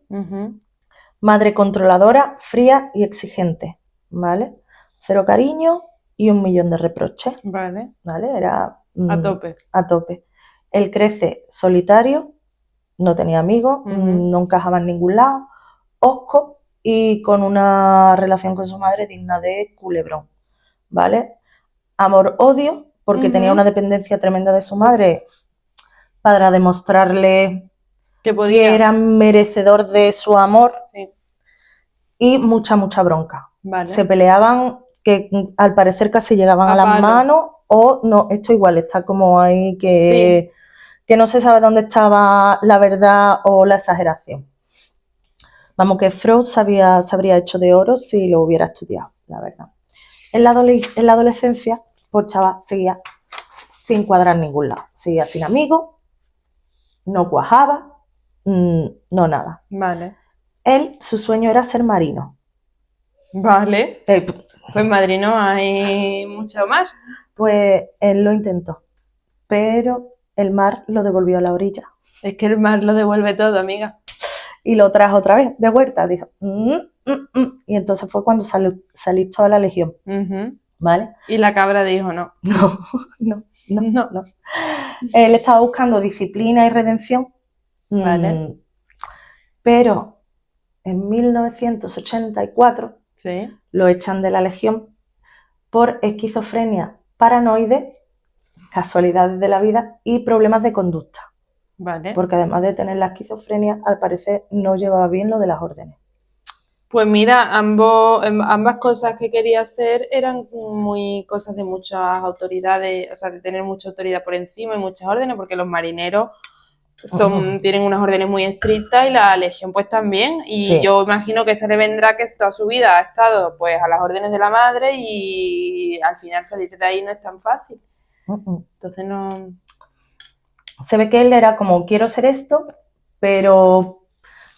madre controladora, fría y exigente, ¿vale? Cero cariño y 1.000.000 de reproches. ¿Vale? Era a tope. A tope. Él crece solitario, no tenía amigos, no encajaba en ningún lado, hosco y con una relación con su madre digna de culebrón, ¿vale? Amor-odio, porque tenía una dependencia tremenda de su madre para demostrarle que era merecedor de su amor y mucha, mucha bronca. Se peleaban que al parecer casi llegaban a las manos o no, esto igual está como ahí que no se sabe dónde estaba la verdad o la exageración. Vamos, que Freud se habría hecho de oro si lo hubiera estudiado, la verdad. En la adolescencia, pues chaval, seguía sin cuadrar en ningún lado. Seguía sin amigos, no cuajaba, no nada. Vale. Él, su sueño era ser marino. Vale. Pues en Madrid no hay mucho mar. Pues él lo intentó, pero el mar lo devolvió a la orilla. Es que el mar lo devuelve todo, amiga. Y lo trajo otra vez de vuelta, dijo, y entonces fue cuando salí toda la Legión, ¿vale? Y la cabra dijo no. No. Él estaba buscando disciplina y redención, vale. Pero en 1984 lo echan de la Legión por esquizofrenia paranoide, casualidades de la vida y problemas de conducta. Vale. Porque además de tener la esquizofrenia, al parecer no llevaba bien lo de las órdenes. Pues mira, ambas cosas que quería hacer eran muy cosas de muchas autoridades, o sea, de tener mucha autoridad por encima y muchas órdenes, porque los marineros tienen unas órdenes muy estrictas y la Legión pues también. Y yo imagino que esto le vendrá que toda su vida ha estado pues a las órdenes de la madre y al final salirte de ahí no es tan fácil. Entonces no... se ve que él era como, quiero ser esto, pero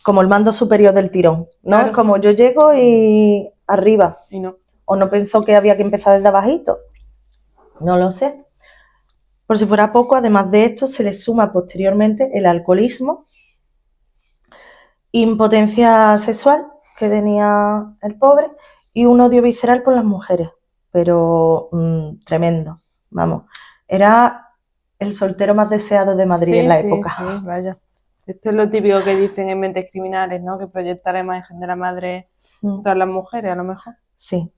como el mando superior del tirón, ¿no? Claro. Es como yo llego y arriba. Y no. O no pensó que había que empezar desde abajito. No lo sé. Por si fuera poco, además de esto, se le suma posteriormente el alcoholismo, impotencia sexual que tenía el pobre y un odio visceral por las mujeres. Pero tremendo, vamos. Era el soltero más deseado de Madrid en la época. Sí, vaya. Esto es lo típico que dicen en Mentes Criminales, ¿no? Que proyecta la imagen de la madre en todas las mujeres, a lo mejor. Sí.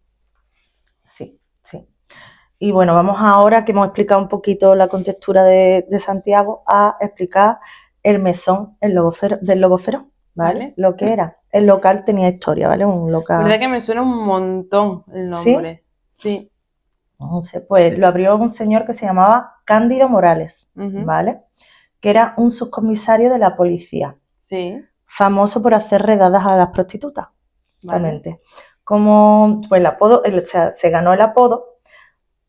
Y bueno, vamos ahora, que hemos explicado un poquito la contextura de Santiago, a explicar el mesón del Lobo Feroz, ¿vale? Lo que era. El local tenía historia, ¿vale? Un local... ¿Verdad que me suena un montón el nombre? Sí. Entonces, pues lo abrió un señor que se llamaba Cándido Morales, ¿vale? Que era un subcomisario de la policía. Sí. Famoso por hacer redadas a las prostitutas. Vale. Como, pues el apodo, se ganó el apodo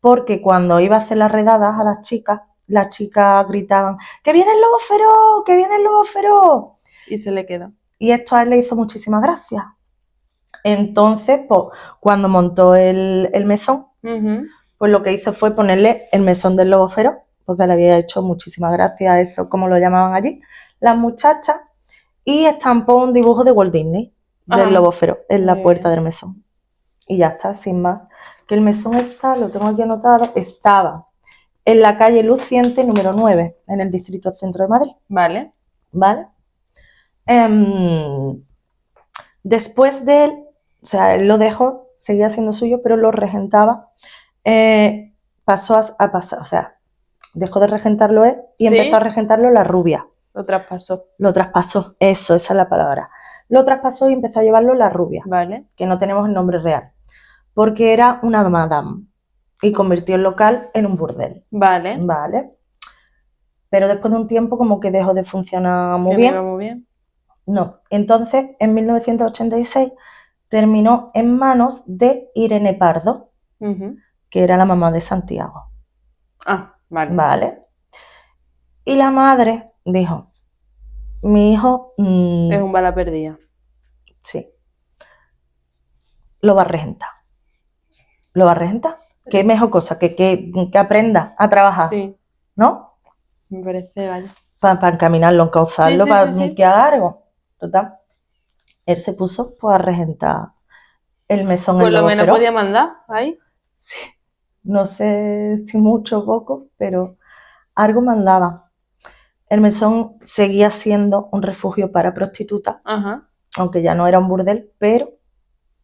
porque cuando iba a hacer las redadas a las chicas gritaban, ¡que viene el lobo feroz! ¡Que viene el lobo feroz! Y se le quedó. Y esto a él le hizo muchísimas gracias. Entonces, pues, cuando montó el mesón, pues lo que hizo fue ponerle el mesón del lobo feroz, porque le había hecho muchísimas gracias a eso, como lo llamaban allí, las muchachas, y estampó un dibujo de Walt Disney, del lobo feroz, en la puerta del mesón. Y ya está, sin más. Que el mesón lo tengo aquí anotado, estaba en la calle Luciente número 9, en el distrito centro de Madrid. Vale. Después de él, o sea, él lo dejó, seguía siendo suyo, pero lo regentaba, pasó a pasar, o sea, dejó de regentarlo él y empezó a regentarlo la rubia. Lo traspasó. Lo traspasó, esa es la palabra. Lo traspasó y empezó a llevarlo la rubia, vale. Que no tenemos el nombre real, porque era una madame y convirtió el local en un burdel. Vale. Pero después de un tiempo como que dejó de funcionar muy bien. No, entonces en 1986 terminó en manos de Irene Pardo, que era la mamá de Santiago. Ah, vale. Y la madre dijo, mi hijo... es un bala perdida. Sí. Lo va a regentar. ¿Qué mejor cosa? Que aprenda a trabajar. Sí. ¿No? Me parece, vale. Para encaminarlo, encauzarlo, que haga algo. Total. Él se puso pues, a regentar el mesón. Por lo menos podía mandar ahí. Sí. No sé si mucho o poco, pero algo mandaba. El mesón seguía siendo un refugio para prostitutas, aunque ya no era un burdel, pero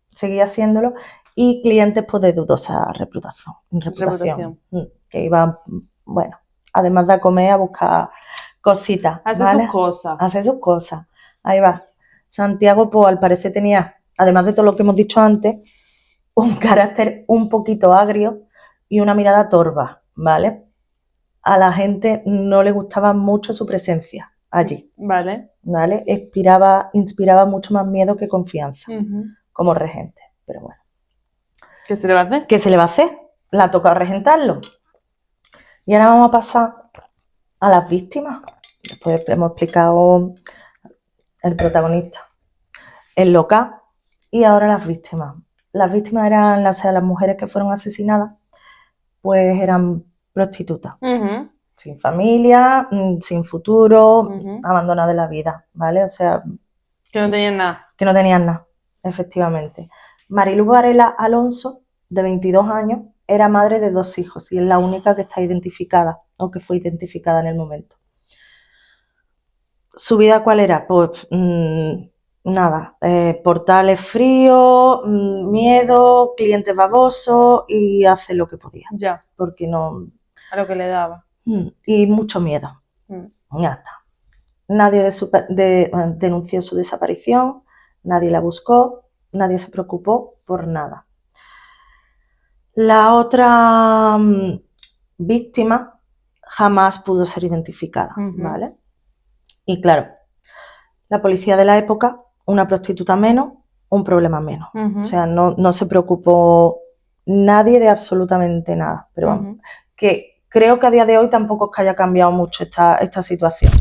seguía siéndolo, y clientes pues, de dudosa reputación. Que iban, bueno, además de a comer, a buscar cositas. Hacer sus cosas. Ahí va. Santiago, pues al parecer tenía, además de todo lo que hemos dicho antes, un carácter un poquito agrio y una mirada torva, ¿vale? A la gente no le gustaba mucho su presencia allí. ¿Vale? Inspiraba mucho más miedo que confianza como regente. Pero bueno. ¿Qué se le va a hacer? ¿Qué se le va a hacer? Le ha tocado regentarlo. Y ahora vamos a pasar a las víctimas. Después hemos explicado el protagonista, el local, y ahora las víctimas. Las víctimas eran las mujeres que fueron asesinadas, pues eran prostitutas, sin familia, sin futuro, abandonadas de la vida, ¿vale? O sea... Que no tenían nada. Que no tenían nada, efectivamente. Mariluz Varela Alonso, de 22 años, era madre de 2 hijos y es la única que está identificada, o que fue identificada en el momento. ¿Su vida cuál era? Pues nada, portales fríos, miedo, clientes babosos y hace lo que podía. Ya. Porque no... A lo que le daba. Y mucho miedo. Ya está. Nadie denunció su desaparición, nadie la buscó, nadie se preocupó por nada. La otra víctima jamás pudo ser identificada, ¿vale? Y claro, la policía de la época, una prostituta menos, un problema menos. O sea, no se preocupó nadie de absolutamente nada. Pero vamos, que creo que a día de hoy tampoco es que haya cambiado mucho esta situación,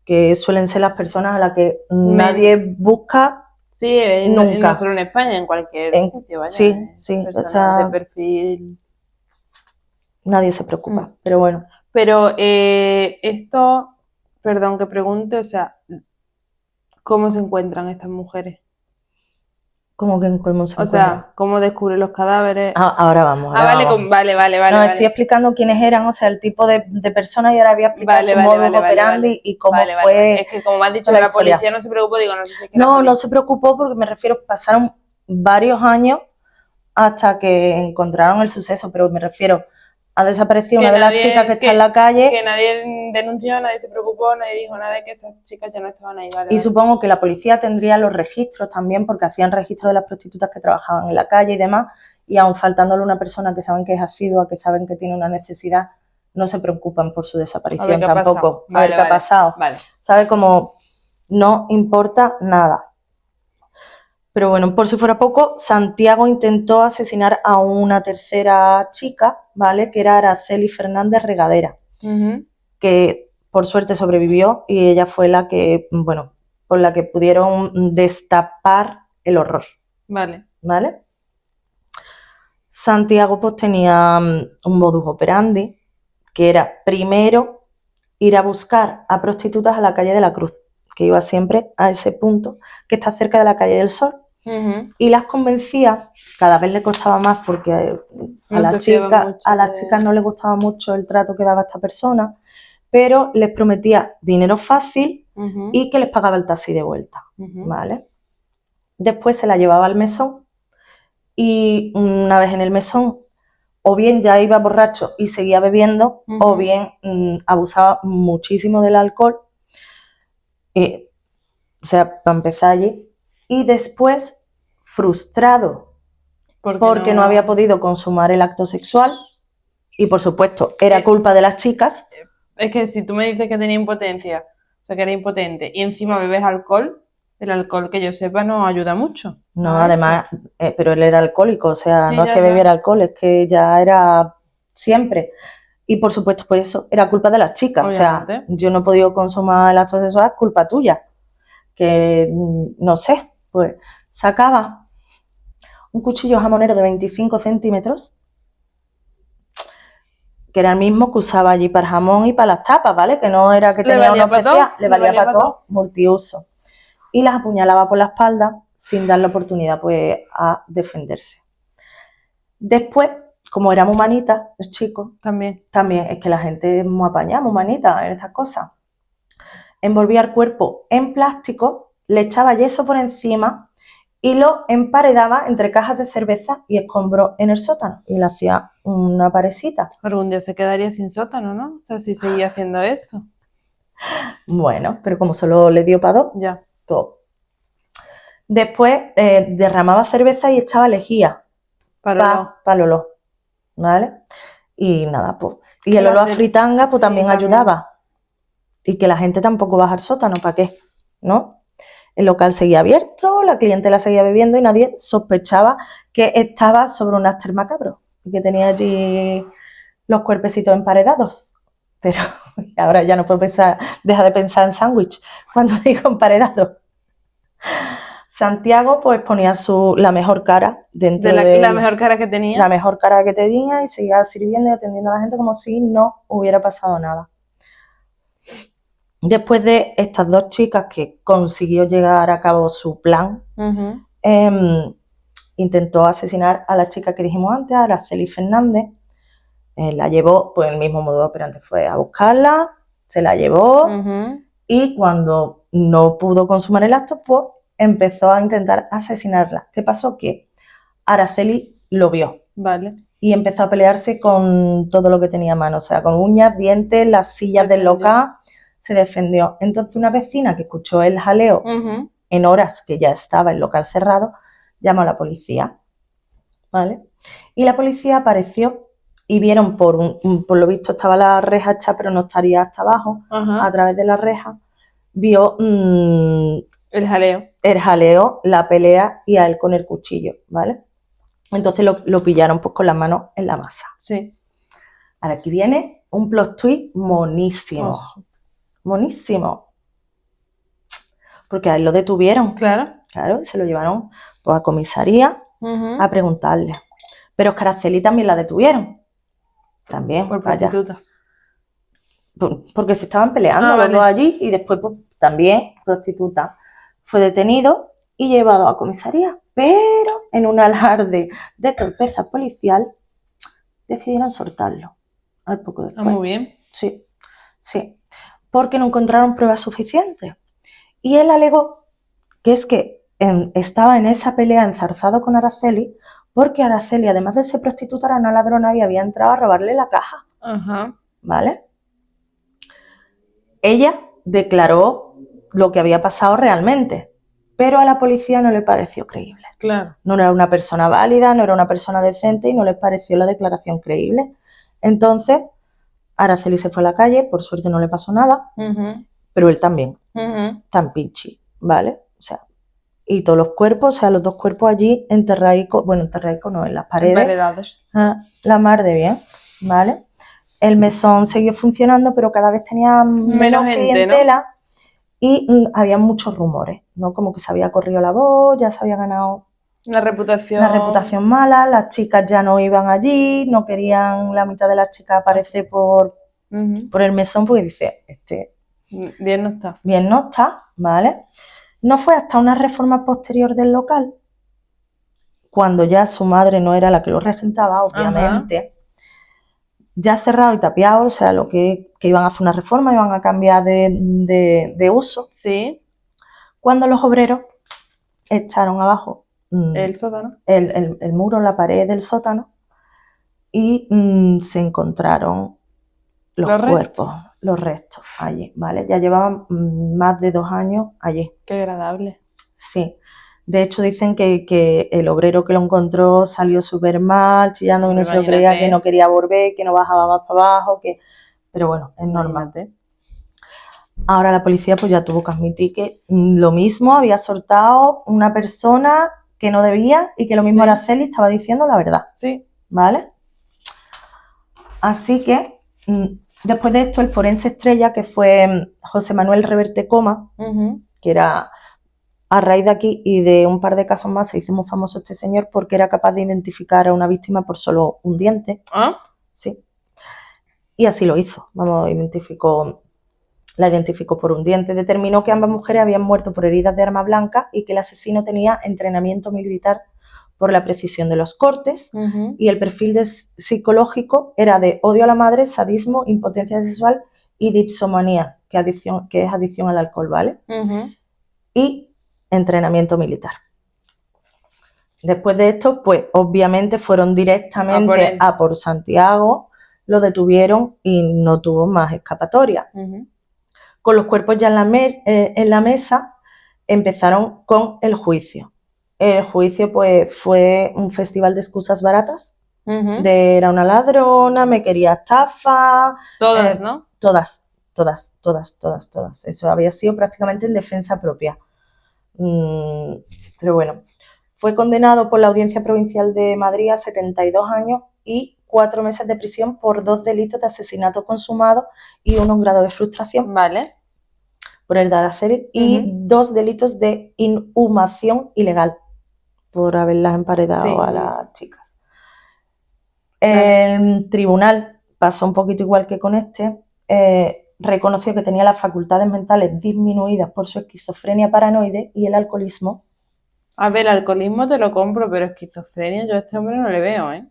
que suelen ser las personas a las que nadie busca. Sí, nunca. No solo en España, en cualquier sitio, vaya. Sí, sí. Personas O sea, de perfil. nadie se preocupa, pero bueno. Pero esto, perdón que pregunte, o sea, ¿cómo se encuentran estas mujeres? ¿Cómo que cómo se O encuentran? sea, ¿cómo descubren los cadáveres? Ahora vamos. Vale, No, estoy explicando quiénes eran, o sea, el tipo de personas, y ahora voy a explicar su modus operandi y cómo fue. Es que como me has dicho, la policía no se preocupó, digo, no sé si es que no se preocupó, porque me refiero, pasaron varios años hasta que encontraron el suceso, pero me refiero, ha desaparecido una de las chicas que está en la calle. Que nadie denunció, nadie se preocupó, nadie dijo nada de que esas chicas ya no estaban ahí. Y supongo que la policía tendría los registros también, porque hacían registros de las prostitutas que trabajaban en la calle y demás, y aun faltándole una persona que saben que es asidua, que saben que tiene una necesidad, no se preocupan por su desaparición tampoco. A ver qué ha pasado. ¿Sabe? Como no importa nada. Pero bueno, por si fuera poco, Santiago intentó asesinar a una tercera chica, ¿vale? Que era Araceli Fernández Regadera, que por suerte sobrevivió, y ella fue la que, bueno, por la que pudieron destapar el horror. ¿Vale? Santiago pues tenía un modus operandi, que era primero ir a buscar a prostitutas a la calle de la Cruz, que iba siempre a ese punto que está cerca de la calle del Sol. Y las convencía, cada vez le costaba más, porque a las chicas no les gustaba mucho el trato que daba esta persona, pero les prometía dinero fácil y que les pagaba el taxi de vuelta, ¿vale? Después se la llevaba al mesón, y una vez en el mesón, o bien ya iba borracho y seguía bebiendo, o bien abusaba muchísimo del alcohol, o sea, para empezar allí. Y después, frustrado porque no había podido consumar el acto sexual, y por supuesto era culpa de las chicas. Es que si tú me dices que tenía impotencia, o sea, que era impotente, y encima bebes alcohol, el alcohol, que yo sepa, no ayuda mucho. No, además, pero él era alcohólico, o sea, sí, no es que bebiera alcohol, es que ya era siempre. Y por supuesto, pues eso era culpa de las chicas. Obviamente. O sea, yo no he podido consumar el acto sexual, es culpa tuya. Que, no sé, pues sacaba un cuchillo jamonero de 25 centímetros, que era el mismo que usaba allí para jamón y para las tapas, ¿vale? Que no era que tenía uno especial, le valía para todo, multiuso. Y las apuñalaba por la espalda sin darle oportunidad, pues, a defenderse. Después, como era muy manita, el chico, también es que la gente es muy apañada, muy manita en estas cosas. Envolvía el cuerpo en plástico, le echaba yeso por encima y lo emparedaba entre cajas de cerveza y escombros en el sótano, y le hacía una parecita. Algún día se quedaría sin sótano, ¿no? O sea, si seguía haciendo eso. Bueno, pero como solo le dio para dos, ya. Todo. Después derramaba cerveza y echaba lejía. Para el olor, ¿vale? Y nada, pues. Y el olor a fritanga, pues sí, también ayudaba. Y que la gente tampoco baja al sótano, ¿para qué? ¿No? El local seguía abierto, la clientela seguía bebiendo y nadie sospechaba que estaba sobre un after macabro y que tenía allí los cuerpecitos emparedados. Pero ahora ya no puedo pensar, deja de pensar en sándwich cuando digo emparedado. Santiago pues ponía la mejor cara dentro de la mejor cara que tenía. La mejor cara que tenía, y seguía sirviendo y atendiendo a la gente como si no hubiera pasado nada. Después de estas dos chicas que consiguió llegar a cabo su plan, intentó asesinar a la chica que dijimos antes, a Araceli Fernández. La llevó, pues el mismo modo operante, fue a buscarla, se la llevó, y cuando no pudo consumar el acto, pues empezó a intentar asesinarla. ¿Qué pasó? Que Araceli lo vio. Vale. Y empezó a pelearse con todo lo que tenía a mano, o sea, con uñas, dientes, las sillas del local, se defendió. Entonces una vecina que escuchó el jaleo en horas que ya estaba el local cerrado, llamó a la policía, ¿vale? Y la policía apareció y vieron, por lo visto estaba la reja hecha, pero no estaría hasta abajo, a través de la reja, vio el jaleo, la pelea y a él con el cuchillo, ¿vale? Entonces lo pillaron pues con las manos en la masa. Sí. Ahora aquí viene un plot twist monísimo. Oso. Monísimo. Porque a él lo detuvieron. Claro. Claro, y se lo llevaron pues, a comisaría Ujú. a preguntarle. Pero es que a Araceli también la detuvieron. También, Por vaya. prostituta. Porque se estaban peleando los vale. dos allí y después pues, también prostituta. Fue detenido y llevado a comisaría. Pero en un alarde de torpeza policial decidieron soltarlo al poco después. Muy bien. Sí, sí. Porque no encontraron pruebas suficientes. Y él alegó que es que estaba en esa pelea enzarzado con Araceli porque Araceli, además de ser prostituta, era una ladrona y había entrado a robarle la caja. Ajá. ¿Vale? Ella declaró lo que había pasado realmente, pero a la policía no le pareció creíble. Claro. No era una persona válida, no era una persona decente y no les pareció la declaración creíble. Entonces, Araceli se fue a la calle, por suerte no le pasó nada, pero él también, tan pinchi, ¿vale? O sea, y todos los cuerpos, o sea, los dos cuerpos allí enterraicos, bueno, enterraicos no, en las paredes. Emparedados. La mar de bien, ¿vale? El mesón siguió funcionando, pero cada vez tenía menos gente, clientela, ¿no? y había muchos rumores, ¿no? Como que se había corrido la voz, ya se había ganado Una reputación mala, las chicas ya no iban allí, no querían la mitad de las chicas aparecer por el mesón, porque dice, bien no está. Bien no está, ¿vale? No fue hasta una reforma posterior del local, cuando ya su madre no era la que lo regentaba, obviamente, ya cerrado y tapiado, o sea, lo que iban a hacer una reforma, iban a cambiar de uso. Sí. Cuando los obreros echaron abajo el sótano, el muro, la pared del sótano, y se encontraron los cuerpos, los restos allí, ¿vale? Ya llevaban más de 2 años allí. Qué agradable. Sí. De hecho, dicen que el obrero que lo encontró salió súper mal, chillando, que no se lo creía, que no quería volver, que no bajaba más para abajo, pero bueno, es normal. Ahora la policía pues ya tuvo que admitir que lo mismo había soltado una persona que no debía y que lo mismo Araceli estaba diciendo la verdad. Sí. ¿Vale? Así que después de esto el forense estrella, que fue José Manuel Reverte Coma, que era... A raíz de aquí y de un par de casos más se hizo muy famoso este señor porque era capaz de identificar a una víctima por solo un diente. ¿Ah? Sí. Y así lo hizo. La identificó por un diente. Determinó que ambas mujeres habían muerto por heridas de arma blanca y que el asesino tenía entrenamiento militar por la precisión de los cortes, y el perfil psicológico era de odio a la madre, sadismo, impotencia sexual y dipsomanía, que es adicción al alcohol, ¿vale? Y entrenamiento militar. Después de esto, pues obviamente fueron directamente a por Santiago, lo detuvieron y no tuvo más escapatoria. Con los cuerpos ya en la mesa, empezaron con el juicio. El juicio pues fue un festival de excusas baratas, era una ladrona, me quería estafar. Todas, ¿no? Todas. Eso había sido prácticamente en defensa propia. Pero bueno, fue condenado por la Audiencia Provincial de Madrid a 72 años y 4 meses de prisión por 2 delitos de asesinato consumado y 1 grado de frustración. Vale. Por el de Araceli, y 2 delitos de inhumación ilegal por haberlas emparedado a las chicas. El tribunal pasó un poquito igual que con este. Reconoció que tenía las facultades mentales disminuidas por su esquizofrenia paranoide y el alcoholismo. A ver, el alcoholismo te lo compro, pero esquizofrenia yo a este hombre no le veo, ¿eh?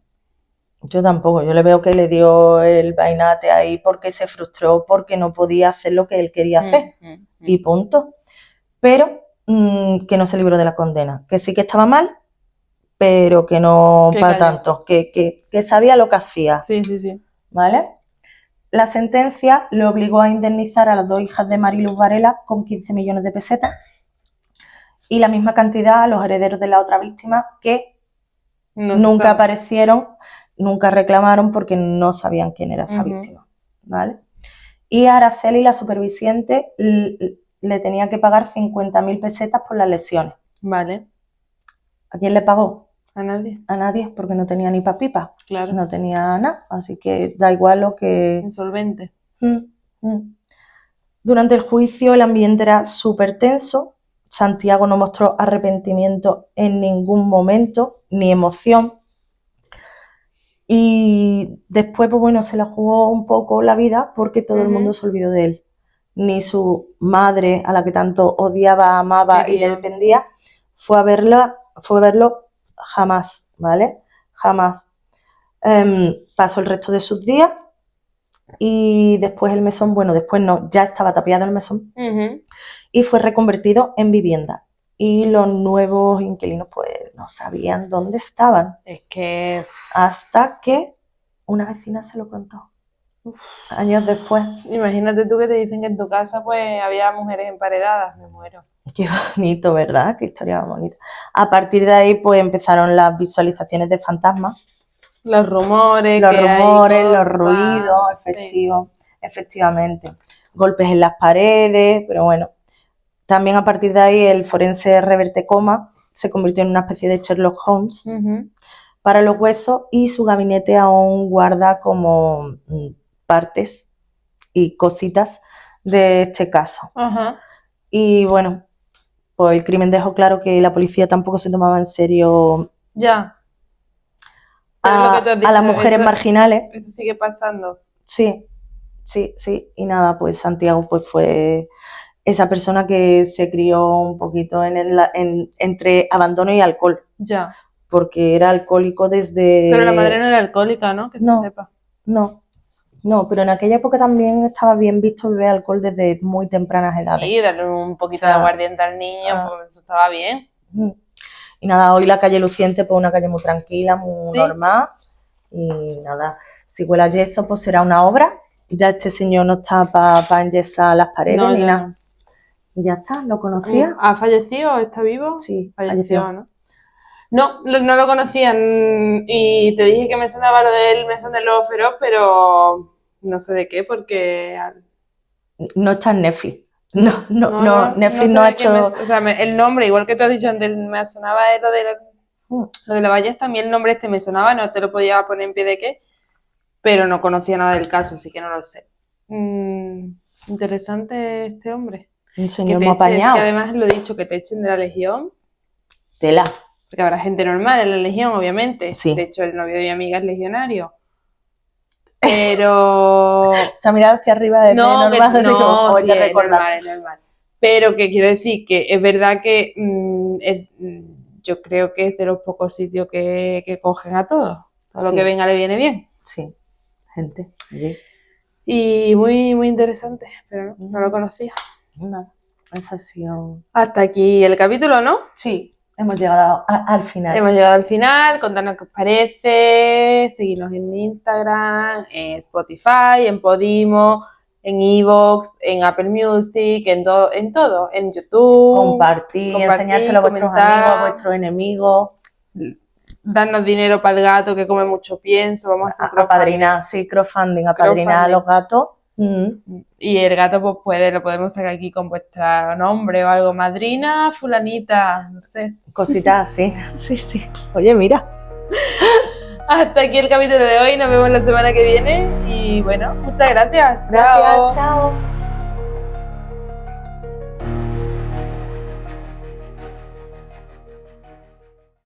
Yo tampoco, yo le veo que le dio el vainate ahí porque se frustró, porque no podía hacer lo que él quería hacer, y punto. Pero que no se libró de la condena, que sí que estaba mal, pero que no para tanto, que sabía lo que hacía. Sí. ¿Vale? La sentencia le obligó a indemnizar a las 2 hijas de Mariluz Varela con 15 millones de pesetas y la misma cantidad a los herederos de la otra víctima, que nunca aparecieron, nunca reclamaron porque no sabían quién era esa víctima. ¿Vale? Y a Araceli, la superviviente, le tenía que pagar 50.000 pesetas por las lesiones. Vale. ¿A quién le pagó? A nadie, a nadie, porque no tenía ni pa' pipa, claro. no tenía nada, así que da igual lo que... Insolvente. Durante el juicio el ambiente era súper tenso. Santiago no mostró arrepentimiento en ningún momento, ni emoción. Y después, pues bueno, se la jugó un poco la vida porque todo el mundo se olvidó de él. Ni su madre, a la que tanto odiaba, amaba y le dependía, fue a verlo jamás, ¿vale? Jamás. Pasó el resto de sus días y después el mesón, bueno, después no, ya estaba tapiado el mesón y fue reconvertido en vivienda. Y los nuevos inquilinos pues no sabían dónde estaban. Es que... Hasta que una vecina se lo contó. Años después. Imagínate tú que te dicen que en tu casa pues había mujeres emparedadas, me muero. Qué bonito, ¿verdad? Qué historia más bonita. A partir de ahí pues empezaron las visualizaciones de fantasmas. Los rumores, los ruidos, efectivamente. Golpes en las paredes, pero bueno. También a partir de ahí el forense Reverte Coma se convirtió en una especie de Sherlock Holmes para los huesos y su gabinete aún guarda como partes y cositas de este caso. Y bueno, pues el crimen dejó claro que la policía tampoco se tomaba en serio a las mujeres marginales. Eso sigue pasando. Sí. Y nada, pues Santiago pues fue esa persona que se crió un poquito entre abandono y alcohol. Ya. Porque era alcohólico desde... Pero la madre no era alcohólica, ¿no? Que no, se sepa. No, pero en aquella época también estaba bien visto beber alcohol desde muy tempranas edades. Sí, darle un poquito de aguardiente al niño, pues eso estaba bien. Y nada, hoy la calle Luciente, pues una calle muy tranquila, muy normal. Y nada, si huele a yeso, pues será una obra. Ya este señor no está para enyesar las paredes ni nada. Y ya está, ¿lo conocía? ¿Ha fallecido? ¿Está vivo? Sí, falleció, ¿no? No lo conocían y te dije que me sonaba lo del mesón de los feroz, pero no sé de qué, porque... No está en Netflix. No, Netflix no ha hecho... o sea, el nombre, igual que te has dicho antes, me sonaba lo de la ballesta, a mí el nombre este me sonaba, no te lo podía poner en pie de qué, pero no conocía nada del caso, así que no lo sé. Interesante este hombre. Un señor muy apañado. Que además lo he dicho, que te echen de la Legión. Tela. Porque habrá gente normal en la Legión, obviamente. Sí. De hecho, el novio de mi amiga es legionario. Pero... Se ha mirado hacia arriba de normal. No, sí, es normal. Pero que quiero decir que es verdad que yo creo que es de los pocos sitios que cogen a todos. Todo lo que venga le viene bien. Sí, gente. Sí. Y muy, muy interesante, pero no lo conocía. Nada, esa ha sido... Hasta aquí el capítulo, ¿no? Sí. Hemos llegado al final. Hemos llegado al final, contadnos qué os parece, seguidnos en Instagram, en Spotify, en Podimo, en Evox, en Apple Music, en todo, en YouTube. Compartir, enseñárselo a vuestros amigos, a vuestros enemigos. Darnos dinero para el gato que come mucho pienso, vamos a hacer crowdfunding, apadrinar a los gatos. Y el gato pues lo podemos sacar aquí con vuestro nombre o algo, madrina, fulanita, no sé. Cositas así. Sí. Oye, mira. Hasta aquí el capítulo de hoy, nos vemos la semana que viene y bueno, muchas gracias. Gracias, chao.